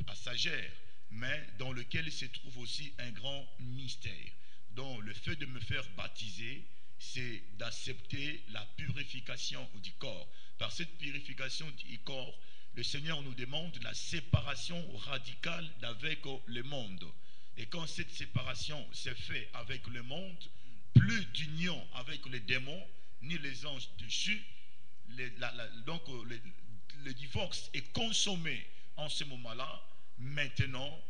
passager, mais dans lequel se trouve aussi un grand mystère. Donc le fait de me faire baptiser, c'est d'accepter la purification du corps. Par cette purification du corps, le Seigneur nous demande la séparation radicale d'avec le monde. Et quand cette séparation s'est faite avec le monde, plus d'union avec les démons, ni les anges dessus. Donc le divorce est consommé en ce moment-là. Maintenant,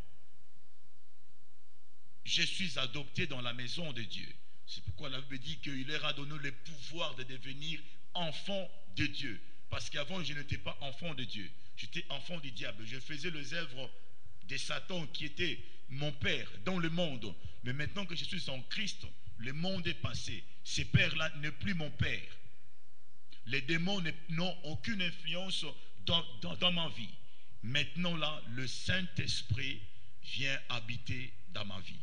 je suis adopté dans la maison de Dieu. C'est pourquoi la Bible dit qu'il leur a donné le pouvoir de devenir enfant de Dieu. Parce qu'avant, je n'étais pas enfant de Dieu. J'étais enfant du diable. Je faisais les œuvres de Satan qui était mon père dans le monde. Mais maintenant que je suis en Christ, le monde est passé. Ce père-là n'est plus mon père. Les démons n'ont aucune influence dans ma vie. Maintenant là, le Saint-Esprit vient habiter dans ma vie.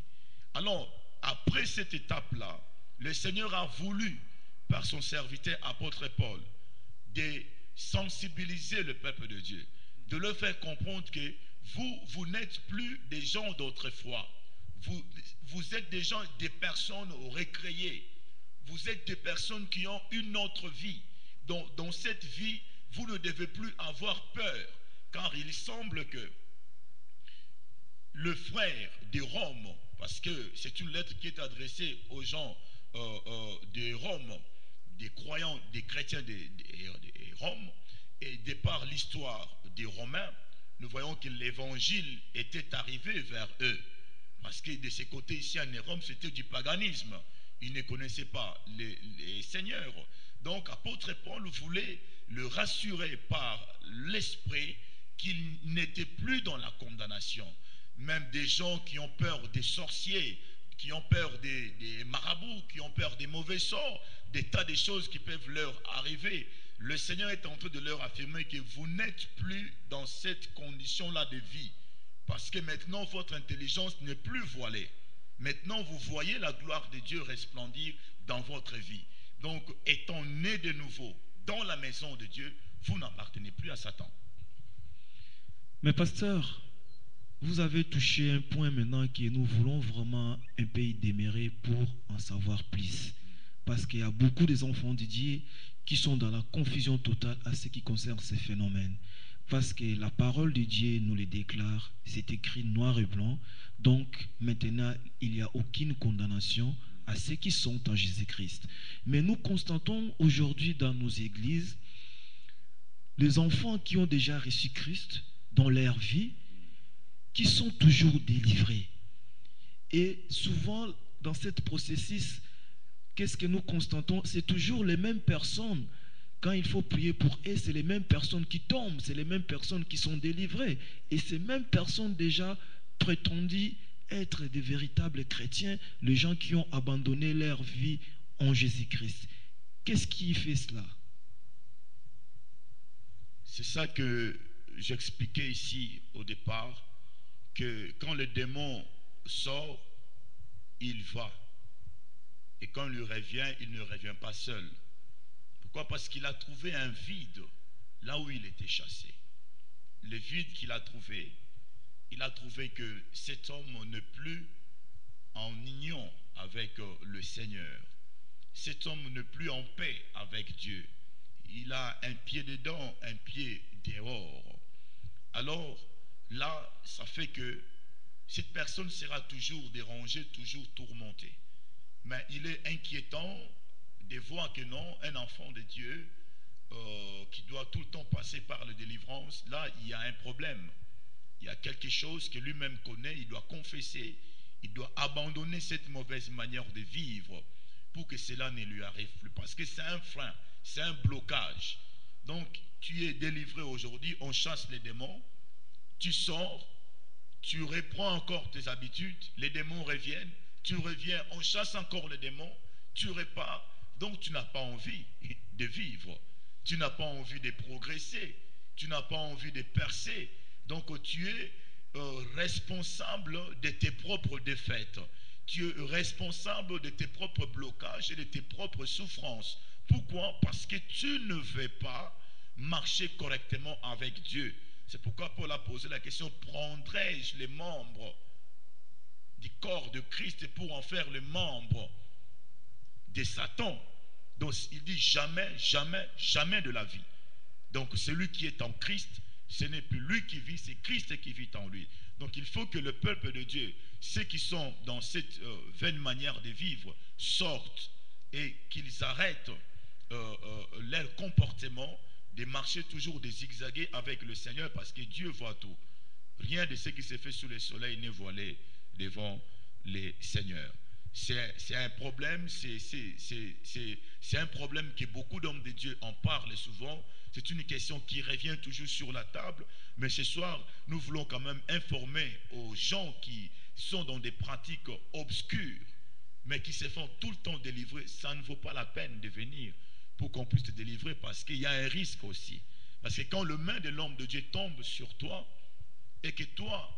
Alors, après cette étape-là, le Seigneur a voulu, par son serviteur apôtre Paul, de sensibiliser le peuple de Dieu, de leur faire comprendre que vous n'êtes plus des gens d'autrefois. Vous êtes des gens, des personnes recréées. Vous êtes des personnes qui ont une autre vie. Dans cette vie, vous ne devez plus avoir peur, car il semble que le frère de Rome, parce que c'est une lettre qui est adressée aux gens de Rome, des croyants, des chrétiens de Rome, et de par l'histoire des Romains, nous voyons que l'évangile était arrivé vers eux. Parce que de ce côté ici en Rome, c'était du paganisme. Ils ne connaissaient pas les seigneurs. Donc, apôtre Paul voulait le rassurer par l'esprit qu'il n'était plus dans la condamnation. Même des gens qui ont peur des sorciers, qui ont peur des marabouts, qui ont peur des mauvais sorts, des tas de choses qui peuvent leur arriver. Le Seigneur est en train de leur affirmer que vous n'êtes plus dans cette condition-là de vie. Parce que maintenant, votre intelligence n'est plus voilée. Maintenant, vous voyez la gloire de Dieu resplendir dans votre vie. Donc, étant né de nouveau dans la maison de Dieu, vous n'appartenez plus à Satan. Mais pasteur, vous avez touché un point maintenant que nous voulons vraiment un peu y demeurer pour en savoir plus. Parce qu'il y a beaucoup des enfants de Dieu qui sont dans la confusion totale à ce qui concerne ces phénomènes. Parce que la parole de Dieu nous le déclare, c'est écrit noir et blanc. Donc maintenant, il n'y a aucune condamnation à ceux qui sont en Jésus-Christ. Mais nous constatons aujourd'hui dans nos églises, les enfants qui ont déjà reçu Christ dans leur vie, qui sont toujours délivrés. Et souvent, dans ce processus, qu'est-ce que nous constatons? C'est toujours les mêmes personnes. Quand il faut prier pour eux, c'est les mêmes personnes qui tombent, c'est les mêmes personnes qui sont délivrées. Et ces mêmes personnes déjà prétendues être des véritables chrétiens, les gens qui ont abandonné leur vie en Jésus-Christ. Qu'est-ce qui fait cela? C'est ça que j'expliquais ici au départ, que quand le démon sort, il va. Et quand il revient, il ne revient pas seul. Pourquoi? Parce qu'il a trouvé un vide là où il était chassé. Le vide qu'il a trouvé, il a trouvé que cet homme n'est plus en union avec le Seigneur. Cet homme n'est plus en paix avec Dieu. Il a un pied dedans, un pied dehors. Alors là, ça fait que cette personne sera toujours dérangée, toujours tourmentée. Mais il est inquiétant de voir que non, un enfant de Dieu qui doit tout le temps passer par la délivrance, là, il y a un problème. Il y a quelque chose que lui-même connaît, il doit confesser, il doit abandonner cette mauvaise manière de vivre pour que cela ne lui arrive plus. Parce que c'est un frein, c'est un blocage. Donc, tu es délivré aujourd'hui, on chasse les démons, tu sors, tu reprends encore tes habitudes, les démons reviennent, tu reviens, on chasse encore les démons, tu repars. Donc, tu n'as pas envie de vivre, tu n'as pas envie de progresser, tu n'as pas envie de percer. Donc, tu es responsable de tes propres défaites. Tu es responsable de tes propres blocages et de tes propres souffrances. Pourquoi? Parce que tu ne veux pas marcher correctement avec Dieu. C'est pourquoi Paul a posé la question, prendrai-je les membres du corps de Christ pour en faire les membres de Satan? Donc il dit jamais, jamais, jamais de la vie. Donc celui qui est en Christ, ce n'est plus lui qui vit, c'est Christ qui vit en lui. Donc il faut que le peuple de Dieu, ceux qui sont dans cette vaine manière de vivre, sortent et qu'ils arrêtent leur comportement de marcher toujours, de zigzaguer avec le Seigneur, parce que Dieu voit tout. Rien de ce qui se fait sous le soleil n'est voilé devant les seigneurs. C'est un problème, c'est un problème que beaucoup d'hommes de Dieu en parlent souvent. C'est une question qui revient toujours sur la table. Mais ce soir, nous voulons quand même informer aux gens qui sont dans des pratiques obscures, mais qui se font tout le temps délivrer. Ça ne vaut pas la peine de venir pour qu'on puisse te délivrer, parce qu'il y a un risque aussi. Parce que quand le main de l'homme de Dieu tombe sur toi, et que toi,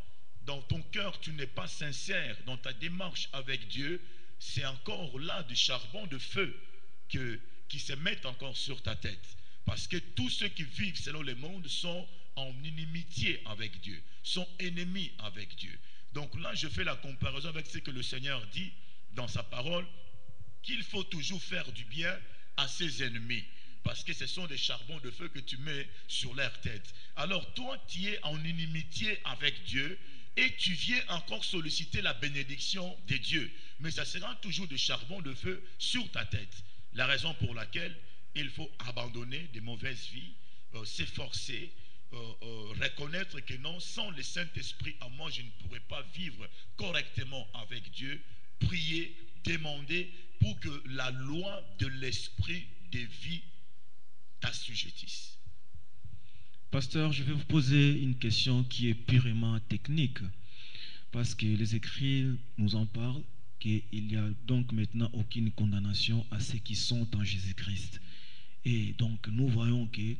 dans ton cœur, tu n'es pas sincère dans ta démarche avec Dieu, c'est encore là du charbon de feu qui se met encore sur ta tête. Parce que tous ceux qui vivent selon le monde sont en inimitié avec Dieu, sont ennemis avec Dieu. Donc là, je fais la comparaison avec ce que le Seigneur dit dans sa parole, qu'il faut toujours faire du bien à ses ennemis, parce que ce sont des charbons de feu que tu mets sur leur tête. Alors toi, tu es en inimitié avec Dieu et tu viens encore solliciter la bénédiction de Dieu. Mais ça sera toujours des charbons de feu sur ta tête. La raison pour laquelle il faut abandonner des mauvaises vies, s'efforcer, reconnaître que non, sans le Saint-Esprit en moi, je ne pourrais pas vivre correctement avec Dieu, prier, demander pour que la loi de l'esprit de vie t'assujettisse. Pasteur, je vais vous poser une question qui est purement technique, parce que les écrits nous en parlent, qu'il n'y a donc maintenant aucune condamnation à ceux qui sont en Jésus-Christ. Et donc nous voyons que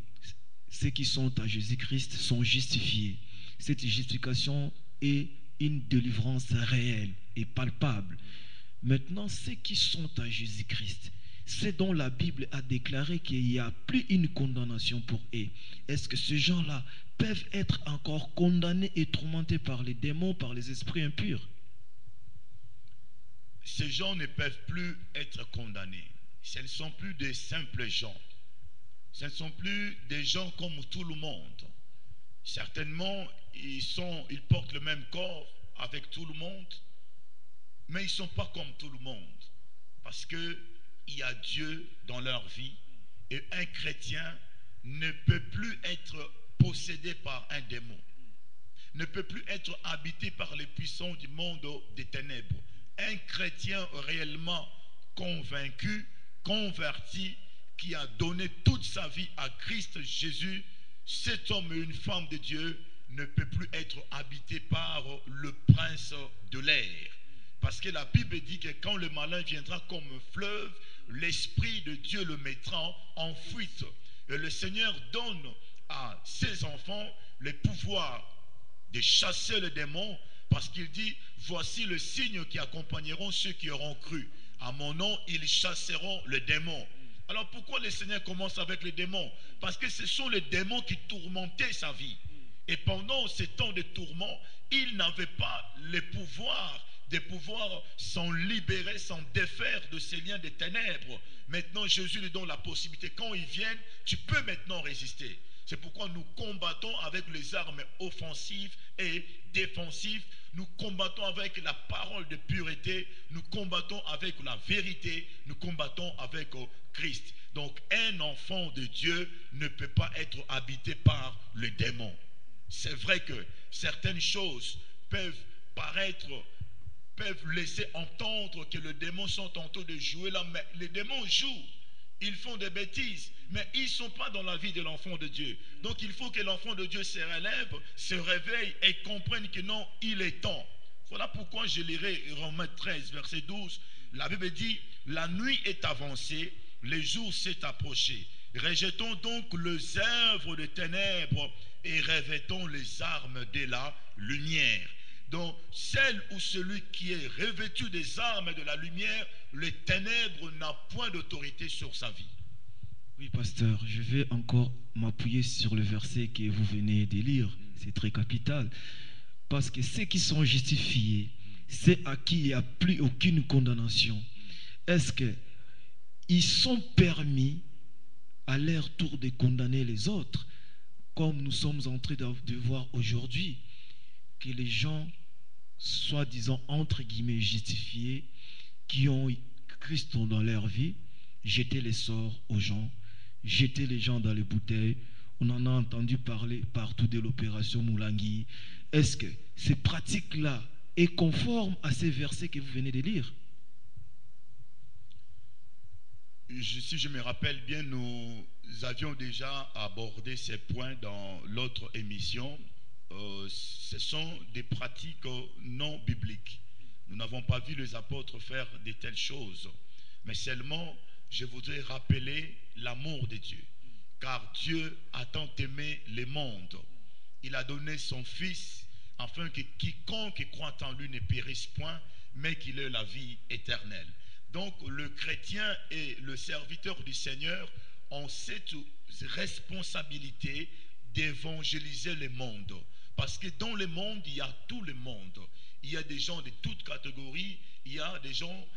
ceux qui sont à Jésus-Christ sont justifiés. Cette justification est une délivrance réelle et palpable. Maintenant, ceux qui sont à Jésus-Christ, c'est dont la Bible a déclaré qu'il n'y a plus une condamnation pour eux. Est-ce que ces gens-là peuvent être encore condamnés et tourmentés par les démons, par les esprits impurs? Ces gens ne peuvent plus être condamnés. Ce ne sont plus des simples gens. Ce ne sont plus des gens comme tout le monde. Certainement, ils portent le même corps avec tout le monde, mais ils ne sont pas comme tout le monde. Parce qu'il y a Dieu dans leur vie, et un chrétien ne peut plus être possédé par un démon, ne peut plus être habité par les puissants du monde des ténèbres. Un chrétien réellement convaincu, converti, qui a donné toute sa vie à Christ Jésus, cet homme et une femme de Dieu ne peut plus être habité par le prince de l'air. Parce que la Bible dit que quand le malin viendra comme un fleuve, l'Esprit de Dieu le mettra en fuite. Et le Seigneur donne à ses enfants le pouvoir de chasser le démon, parce qu'il dit, voici le signe qui accompagneront ceux qui auront cru. À mon nom, ils chasseront le démon. Alors pourquoi le Seigneur commence avec les démons? Parce que ce sont les démons qui tourmentaient sa vie. Et pendant ces temps de tourment, il n'avait pas le pouvoir de pouvoir s'en libérer, s'en défaire de ces liens des ténèbres. Maintenant, Jésus lui donne la possibilité. Quand ils viennent, tu peux maintenant résister. C'est pourquoi nous combattons avec les armes offensives et défensives. Nous combattons avec la parole de pureté. Nous combattons avec la vérité. Nous combattons avec Christ. Donc, un enfant de Dieu ne peut pas être habité par le démon. C'est vrai que certaines choses peuvent laisser entendre que les démons sont en train de jouer là, mais les démons jouent. Ils font des bêtises, mais ils ne sont pas dans la vie de l'enfant de Dieu. Donc il faut que l'enfant de Dieu se relève, se réveille et comprenne que non, il est temps. Voilà pourquoi je lirai Romains 13, verset 12. La Bible dit, la nuit est avancée, le jour s'est approché. Rejetons donc les œuvres de ténèbres et revêtons les armes de la lumière. Donc, celle ou celui qui est revêtu des armes de la lumière, les ténèbres n'a point d'autorité sur sa vie. Oui, pasteur, je vais encore m'appuyer sur le verset que vous venez de lire. C'est très capital. Parce que ceux qui sont justifiés, c'est à qui il n'y a plus aucune condamnation. Est-ce qu'ils sont permis à leur tour de condamner les autres, comme nous sommes en train de voir aujourd'hui? que les gens, soi-disant entre guillemets justifiés, qui ont Christ dans leur vie, jetaient les sorts aux gens, jetaient les gens dans les bouteilles. On en a entendu parler partout de l'opération Moulangui. Est-ce que ces pratiques-là est conforme à ces versets que vous venez de lire? Si je me rappelle bien, nous avions déjà abordé ces points dans l'autre émission. Ce sont des pratiques non bibliques. Nous n'avons pas vu les apôtres faire de telles choses. Mais seulement, je voudrais rappeler l'amour de Dieu. Car Dieu a tant aimé le monde. Il a donné son Fils afin que quiconque croit en lui ne périsse point, mais qu'il ait la vie éternelle. Donc le chrétien et le serviteur du Seigneur ont cette responsabilité d'évangéliser le monde. Parce que dans le monde, il y a tout le monde. Il y a des gens de toutes catégories, il y a des gens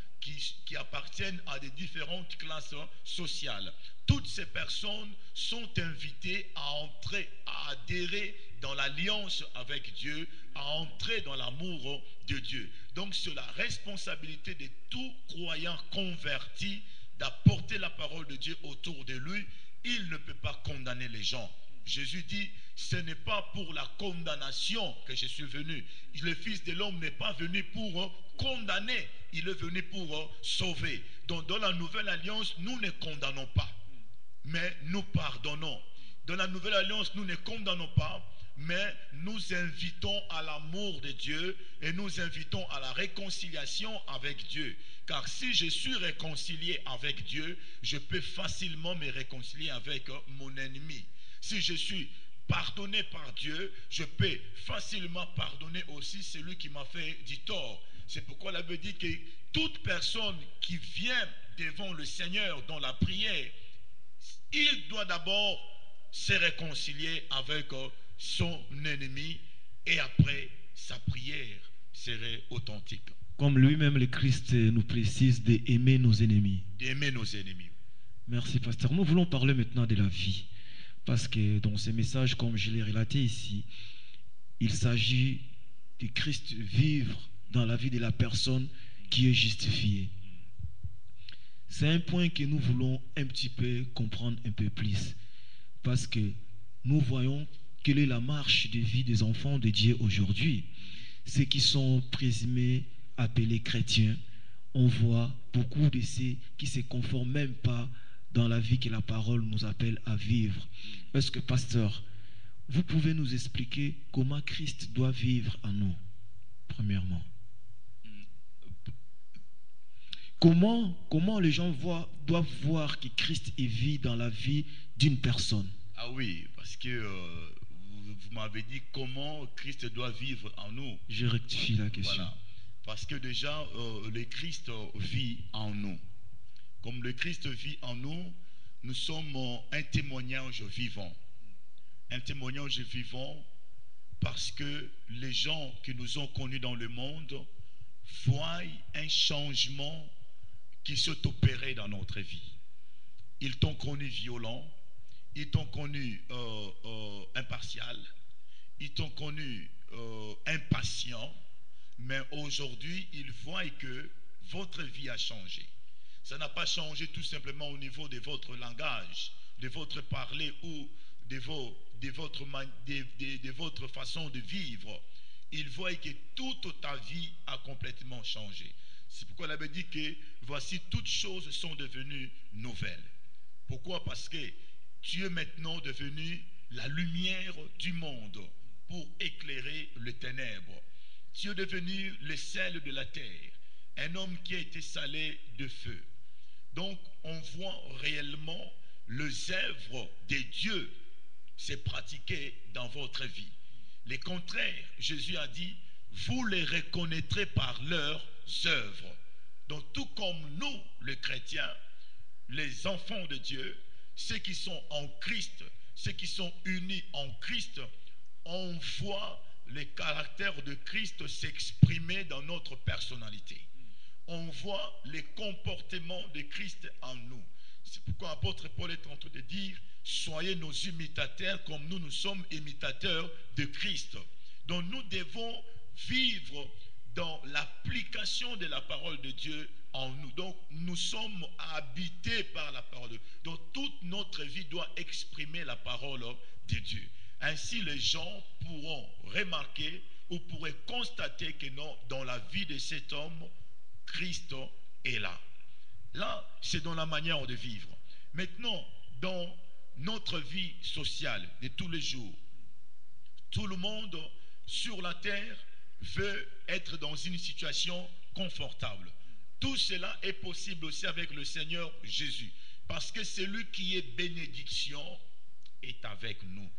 qui appartiennent à des différentes classes sociales. Toutes ces personnes sont invitées à entrer, à adhérer dans l'alliance avec Dieu, à entrer dans l'amour de Dieu. Donc c'est la responsabilité de tout croyant converti d'apporter la parole de Dieu autour de lui. Il ne peut pas condamner les gens. Jésus dit, ce n'est pas pour la condamnation que je suis venu. Le Fils de l'homme n'est pas venu pour condamner, il est venu pour sauver. Donc dans la nouvelle alliance, nous ne condamnons pas, mais nous pardonnons. Dans la nouvelle alliance, nous ne condamnons pas, mais nous invitons à l'amour de Dieu et nous invitons à la réconciliation avec Dieu. Car si je suis réconcilié avec Dieu, je peux facilement me réconcilier avec mon ennemi. Si je suis pardonné par Dieu, je peux facilement pardonner aussi celui qui m'a fait du tort. C'est pourquoi la Bible dit que toute personne qui vient devant le Seigneur dans la prière, il doit d'abord se réconcilier avec son ennemi et après sa prière serait authentique. Comme lui-même le Christ nous précise d'aimer nos ennemis. D'aimer nos ennemis. Merci pasteur. Nous voulons parler maintenant de la vie. Parce que dans ces messages, comme je l'ai relaté ici, il s'agit de Christ vivre dans la vie de la personne qui est justifiée. C'est un point que nous voulons un petit peu comprendre un peu plus. Parce que nous voyons quelle est la marche de vie des enfants de Dieu aujourd'hui. Ceux qui sont présumés appelés chrétiens, on voit beaucoup de ceux qui ne se conforment même pas dans la vie que la parole nous appelle à vivre. Est-ce que, pasteur, vous pouvez nous expliquer comment Christ doit vivre en nous, premièrement? Comment les gens doivent voir que Christ vit dans la vie d'une personne? Ah oui, parce que vous m'avez dit comment Christ doit vivre en nous. Je rectifie la question. Voilà. Parce que déjà, le Christ vit en nous. Comme le Christ vit en nous, nous sommes un témoignage vivant. Un témoignage vivant parce que les gens qui nous ont connus dans le monde voient un changement qui s'est opéré dans notre vie. Ils t'ont connu violent, ils t'ont connu impartial, ils t'ont connu impatient, mais aujourd'hui, ils voient que votre vie a changé. Ça n'a pas changé tout simplement au niveau de votre langage, de votre parler ou de votre façon de vivre. Ils voient que toute ta vie a complètement changé. C'est pourquoi la Bible dit que voici toutes choses sont devenues nouvelles. Pourquoi? Parce que tu es maintenant devenu la lumière du monde pour éclairer les ténèbres. Tu es devenu le sel de la terre, un homme qui a été salé de feu. Donc, on voit réellement les œuvres de Dieu se pratiquer dans votre vie. Le contraire, Jésus a dit, vous les reconnaîtrez par leurs œuvres. Donc, tout comme nous, les chrétiens, les enfants de Dieu, ceux qui sont en Christ, ceux qui sont unis en Christ, on voit le caractère de Christ s'exprimer dans notre personnalité. On voit les comportements de Christ en nous. C'est pourquoi l'apôtre Paul est en train de dire, soyez nos imitateurs comme nous sommes imitateurs de Christ. Donc nous devons vivre dans l'application de la parole de Dieu en nous. Donc nous sommes habités par la parole de Dieu. Donc toute notre vie doit exprimer la parole de Dieu. Ainsi les gens pourront remarquer ou pourraient constater que non, dans la vie de cet homme, Christ est là. Là, c'est dans la manière de vivre. Maintenant, dans notre vie sociale de tous les jours, tout le monde sur la terre veut être dans une situation confortable. Tout cela est possible aussi avec le Seigneur Jésus. Parce que celui qui est bénédiction est avec nous.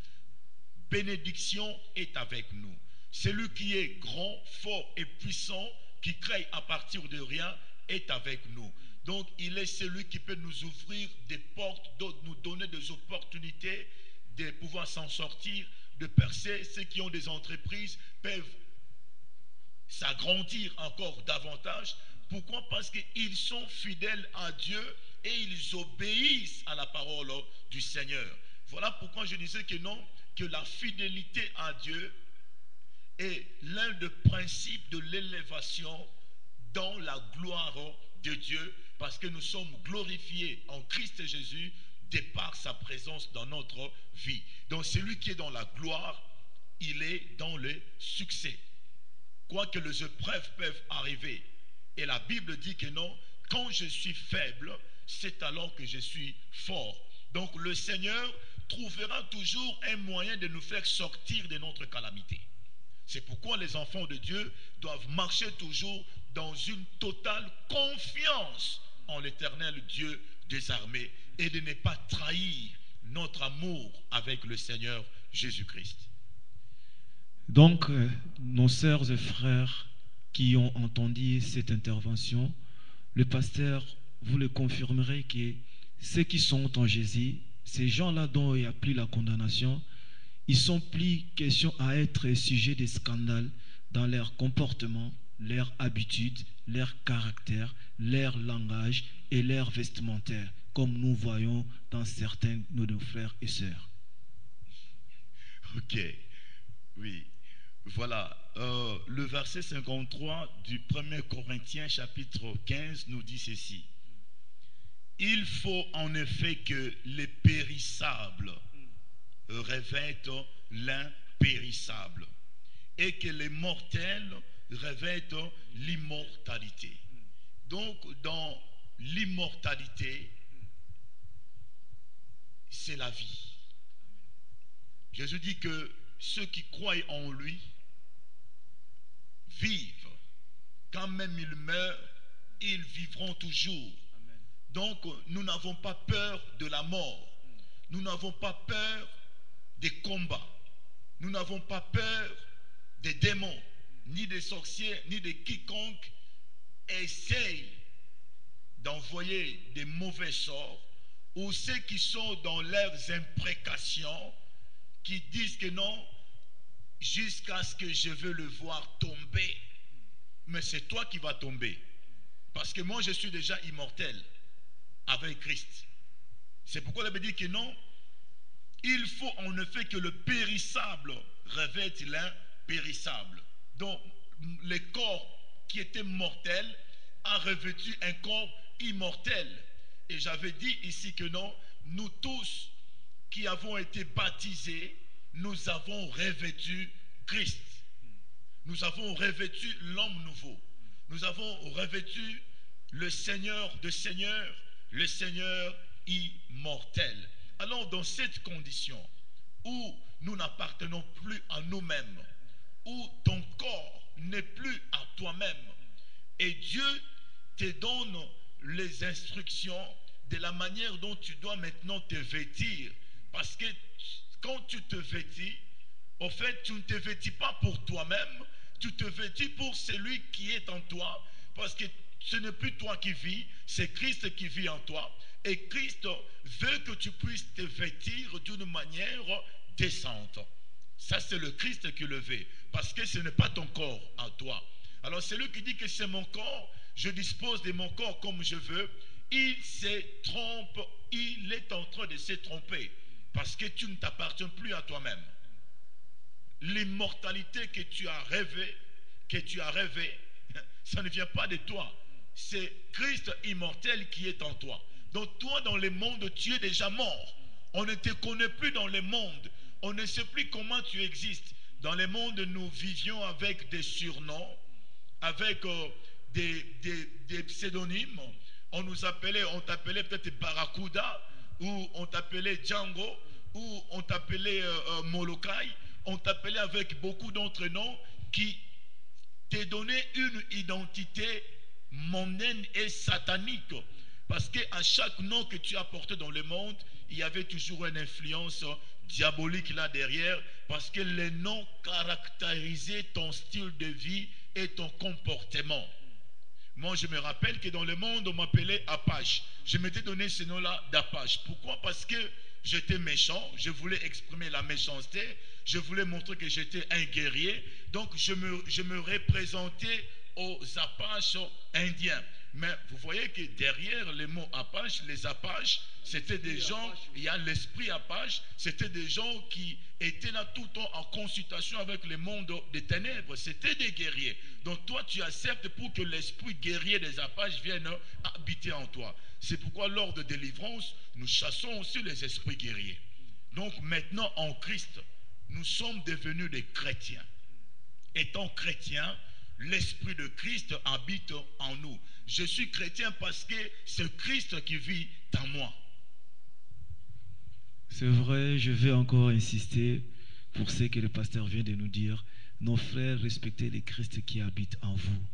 Bénédiction est avec nous. Celui qui est grand, fort et puissant, qui crée à partir de rien, est avec nous. Donc il est celui qui peut nous ouvrir des portes, nous donner des opportunités de pouvoir s'en sortir, de percer. Ceux qui ont des entreprises peuvent s'agrandir encore davantage. Pourquoi? Parce qu'ils sont fidèles à Dieu et ils obéissent à la parole du Seigneur. Voilà pourquoi je disais que non, que la fidélité à Dieu est l'un des principes de l'élévation dans la gloire de Dieu, parce que nous sommes glorifiés en Christ Jésus de par sa présence dans notre vie. Donc celui qui est dans la gloire, il est dans le succès. Quoique les épreuves peuvent arriver, et la Bible dit que non, quand je suis faible, c'est alors que je suis fort. Donc le Seigneur trouvera toujours un moyen de nous faire sortir de notre calamité. C'est pourquoi les enfants de Dieu doivent marcher toujours dans une totale confiance en l'Éternel Dieu des armées et de ne pas trahir notre amour avec le Seigneur Jésus-Christ. Donc, nos sœurs et frères qui ont entendu cette intervention, le pasteur, vous le confirmerez que ceux qui sont en Jésus, ces gens-là dont il n'y a plus la condamnation, ils sont plus question à être sujets de scandales dans leur comportement, leur habitude, leur caractère, leur langage et leur vestimentaire, comme nous voyons dans certains de nos frères et sœurs. Ok, oui. Voilà, le verset 53 du 1er Corinthiens chapitre 15 nous dit ceci. Il faut en effet que les périssables revêtent l'impérissable et que les mortels revêtent l'immortalité. Donc dans l'immortalité, c'est la vie. Jésus dit que ceux qui croient en lui vivent. Quand même ils meurent, ils vivront toujours. Donc nous n'avons pas peur de la mort. Nous n'avons pas peur des combats. Nous n'avons pas peur des démons, ni des sorciers, ni de quiconque essaye d'envoyer des mauvais sorts, ou ceux qui sont dans leurs imprécations, qui disent que non, jusqu'à ce que je veux le voir tomber. Mais c'est toi qui vas tomber. Parce que moi, je suis déjà immortel avec Christ. C'est pourquoi la Bible dit que non, il faut en effet que le périssable revête l'impérissable. Donc, le corps qui était mortel a revêtu un corps immortel. Et j'avais dit ici que non, nous tous qui avons été baptisés, nous avons revêtu Christ. Nous avons revêtu l'homme nouveau. Nous avons revêtu le Seigneur de Seigneurs, le Seigneur immortel. Alors dans cette condition où nous n'appartenons plus à nous-mêmes, où ton corps n'est plus à toi-même, et Dieu te donne les instructions de la manière dont tu dois maintenant te vêtir. Parce que quand tu te vêtis, au fait, tu ne te vêtis pas pour toi-même, tu te vêtis pour celui qui est en toi, parce que ce n'est plus toi qui vis, c'est Christ qui vit en toi. Et Christ veut que tu puisses te vêtir d'une manière décente. Ça, c'est le Christ qui le veut, parce que ce n'est pas ton corps à toi. Alors, celui qui dit que c'est mon corps, je dispose de mon corps comme je veux, il se trompe, il est en train de se tromper, parce que tu ne t'appartiens plus à toi-même. l'immortalité que tu as rêvé, ça ne vient pas de toi. C'est Christ immortel qui est en toi. Donc toi, dans le monde, tu es déjà mort. On ne te connaît plus dans le monde. On ne sait plus comment tu existes. Dans le monde, nous vivions avec des surnoms, avec des pseudonymes. On t'appelait peut-être Barracuda, ou on t'appelait Django, ou on t'appelait Molokai. On t'appelait avec beaucoup d'autres noms qui te donnaient une identité mondaine et satanique. Parce qu'à chaque nom que tu as porté dans le monde, il y avait toujours une influence diabolique là derrière, parce que les noms caractérisaient ton style de vie et ton comportement. Moi, je me rappelle que dans le monde, on m'appelait Apache. Je m'étais donné ce nom-là d'Apache. Pourquoi? Parce que j'étais méchant, je voulais exprimer la méchanceté, je voulais montrer que j'étais un guerrier. Donc, je me représentais aux Apaches indiens. Mais vous voyez que derrière les mots Apache, les Apaches, c'était des gens, il y a l'esprit Apache, c'était des gens qui étaient là tout le temps en consultation avec le monde des ténèbres. C'était des guerriers. Donc toi, tu acceptes pour que l'esprit guerrier des Apaches vienne habiter en toi. C'est pourquoi lors de délivrance, nous chassons aussi les esprits guerriers. Donc maintenant, en Christ, nous sommes devenus des chrétiens. Étant chrétiens, l'esprit de Christ habite en nous. Je suis chrétien parce que c'est Christ qui vit en moi. C'est vrai, je vais encore insister pour ce que le pasteur vient de nous dire. Nos frères, respectez les Christ qui habitent en vous.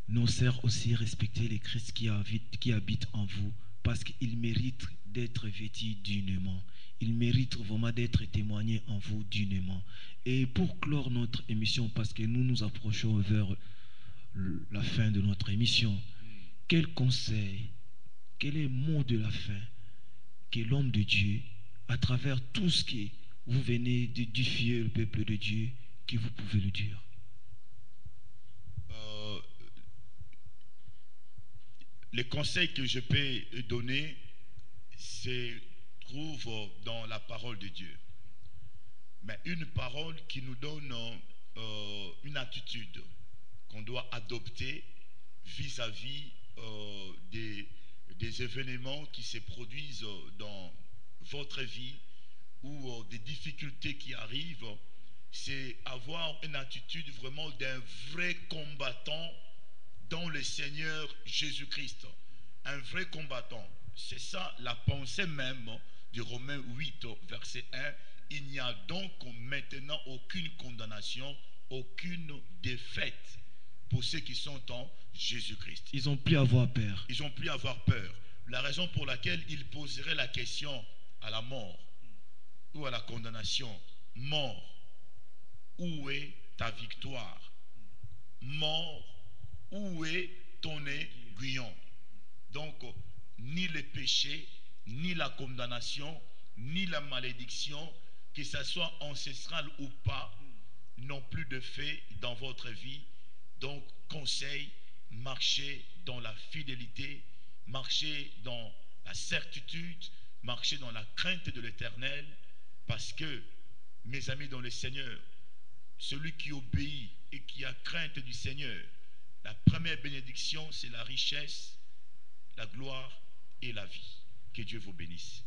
Nos sœurs aussi, respectez les Christ qui habitent en vous, parce qu'ils méritent d'être vêtus dignement. Ils méritent vraiment d'être témoignés en vous dignement. Et pour clore notre émission, parce que nous nous approchons vers la fin de notre émission, quel conseil, quel est le mot de la fin que l'homme de Dieu, à travers tout ce que vous venez d'édifier le peuple de Dieu, que vous pouvez le dire? Les conseils que je peux donner se trouvent dans la parole de Dieu. Mais une parole qui nous donne une attitude qu'on doit adopter vis-à-vis des événements qui se produisent dans votre vie ou des difficultés qui arrivent, c'est avoir une attitude vraiment d'un vrai combattant dans le Seigneur Jésus-Christ. Un vrai combattant. C'est ça la pensée même du Romains 8, verset 1. Il n'y a donc maintenant aucune condamnation, aucune défaite pour ceux qui sont en Jésus-Christ. Ils n'ont plus à avoir peur. Ils n'ont plus à avoir peur. La raison pour laquelle ils poseraient la question à la mort ou à la condamnation: mort, où est ta victoire? Mort, où est ton aiguillon? Donc, ni le péché, ni la condamnation, ni la malédiction, que ce soit ancestral ou pas, n'ont plus de fait dans votre vie. Donc, conseil, marchez dans la fidélité, marchez dans la certitude, marchez dans la crainte de l'Éternel, parce que, mes amis dans le Seigneur, celui qui obéit et qui a crainte du Seigneur, la première bénédiction, c'est la richesse, la gloire et la vie. Que Dieu vous bénisse.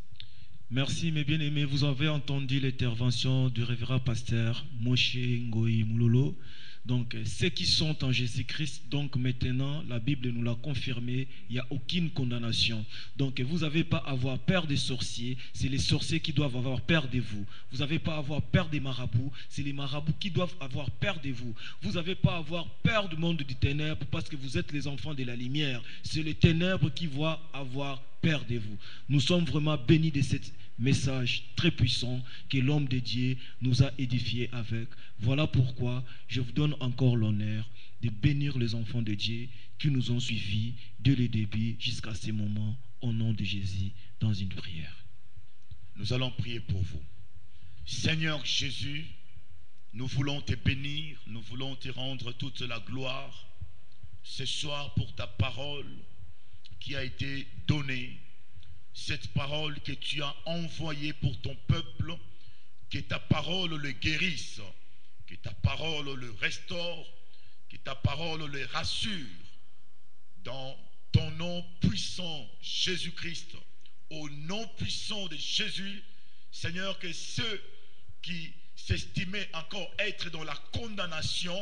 Merci mes bien-aimés, vous avez entendu l'intervention du révérend pasteur Moshe Ngoyi Moulolo. Donc ceux qui sont en Jésus-Christ, donc maintenant la Bible nous l'a confirmé, il n'y a aucune condamnation. Donc vous n'avez pas à avoir peur des sorciers, c'est les sorciers qui doivent avoir peur de vous. Vous n'avez pas à avoir peur des marabouts, c'est les marabouts qui doivent avoir peur de vous. Vous n'avez pas à avoir peur du monde du ténèbre parce que vous êtes les enfants de la lumière. C'est les ténèbres qui vont avoir peur de vous. Nous sommes vraiment bénis de ce message très puissant que l'homme de Dieu nous a édifié avec. Voilà pourquoi je vous donne encore l'honneur de bénir les enfants de Dieu qui nous ont suivis dès le début jusqu'à ce moment, au nom de Jésus, dans une prière. Nous allons prier pour vous. Seigneur Jésus, nous voulons te bénir, nous voulons te rendre toute la gloire ce soir pour ta parole qui a été donnée, cette parole que tu as envoyée pour ton peuple, que ta parole le guérisse, que ta parole le restaure, que ta parole le rassure. Dans ton nom puissant, Jésus-Christ, au nom puissant de Jésus, Seigneur, que ceux qui s'estimaient encore être dans la condamnation,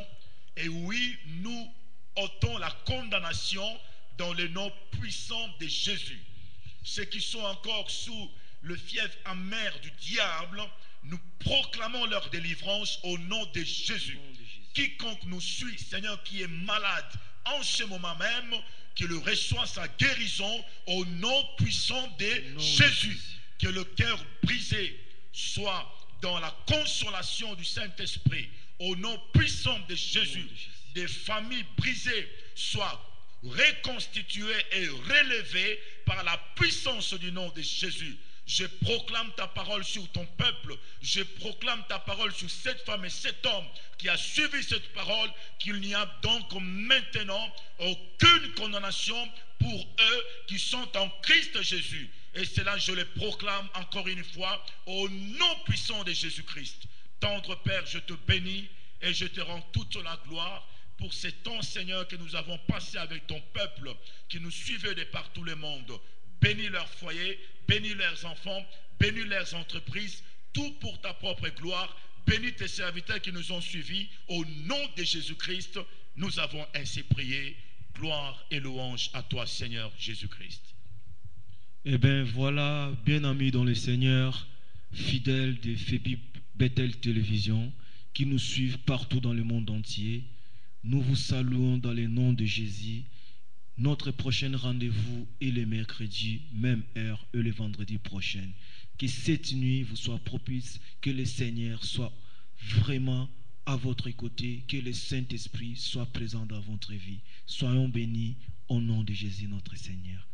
et oui, nous ôtons la condamnation dans le nom puissant de Jésus. Ceux qui sont encore sous le fief amer du diable, nous proclamons leur délivrance au nom de Jésus. Quiconque nous suit, Seigneur, qui est malade en ce moment même, qu'il reçoit sa guérison au nom puissant de Jésus. Que le cœur brisé soit dans la consolation du Saint-Esprit au nom puissant de Jésus. Des familles brisées soient reconstituées et relevées par la puissance du nom de Jésus. Je proclame ta parole sur ton peuple. Je proclame ta parole sur cette femme et cet homme qui a suivi cette parole, qu'il n'y a donc maintenant aucune condamnation pour eux qui sont en Christ Jésus. Et cela, je le proclame encore une fois au nom puissant de Jésus-Christ. Tendre Père, je te bénis et je te rends toute la gloire pour ces temps, Seigneur, que nous avons passé avec ton peuple qui nous suivait de par tout le monde. Bénis leurs foyers, bénis leurs enfants, bénis leurs entreprises, tout pour ta propre gloire. Bénis tes serviteurs qui nous ont suivis. Au nom de Jésus-Christ, nous avons ainsi prié. Gloire et louange à toi, Seigneur Jésus-Christ. Eh bien, voilà, bien amis dans le Seigneur, fidèles de Fébi Bethel Télévision, qui nous suivent partout dans le monde entier. Nous vous saluons dans le nom de Jésus. Notre prochain rendez-vous est le mercredi, même heure, et le vendredi prochain. Que cette nuit vous soit propice, que le Seigneur soit vraiment à votre côté, que le Saint-Esprit soit présent dans votre vie. Soyons bénis au nom de Jésus notre Seigneur.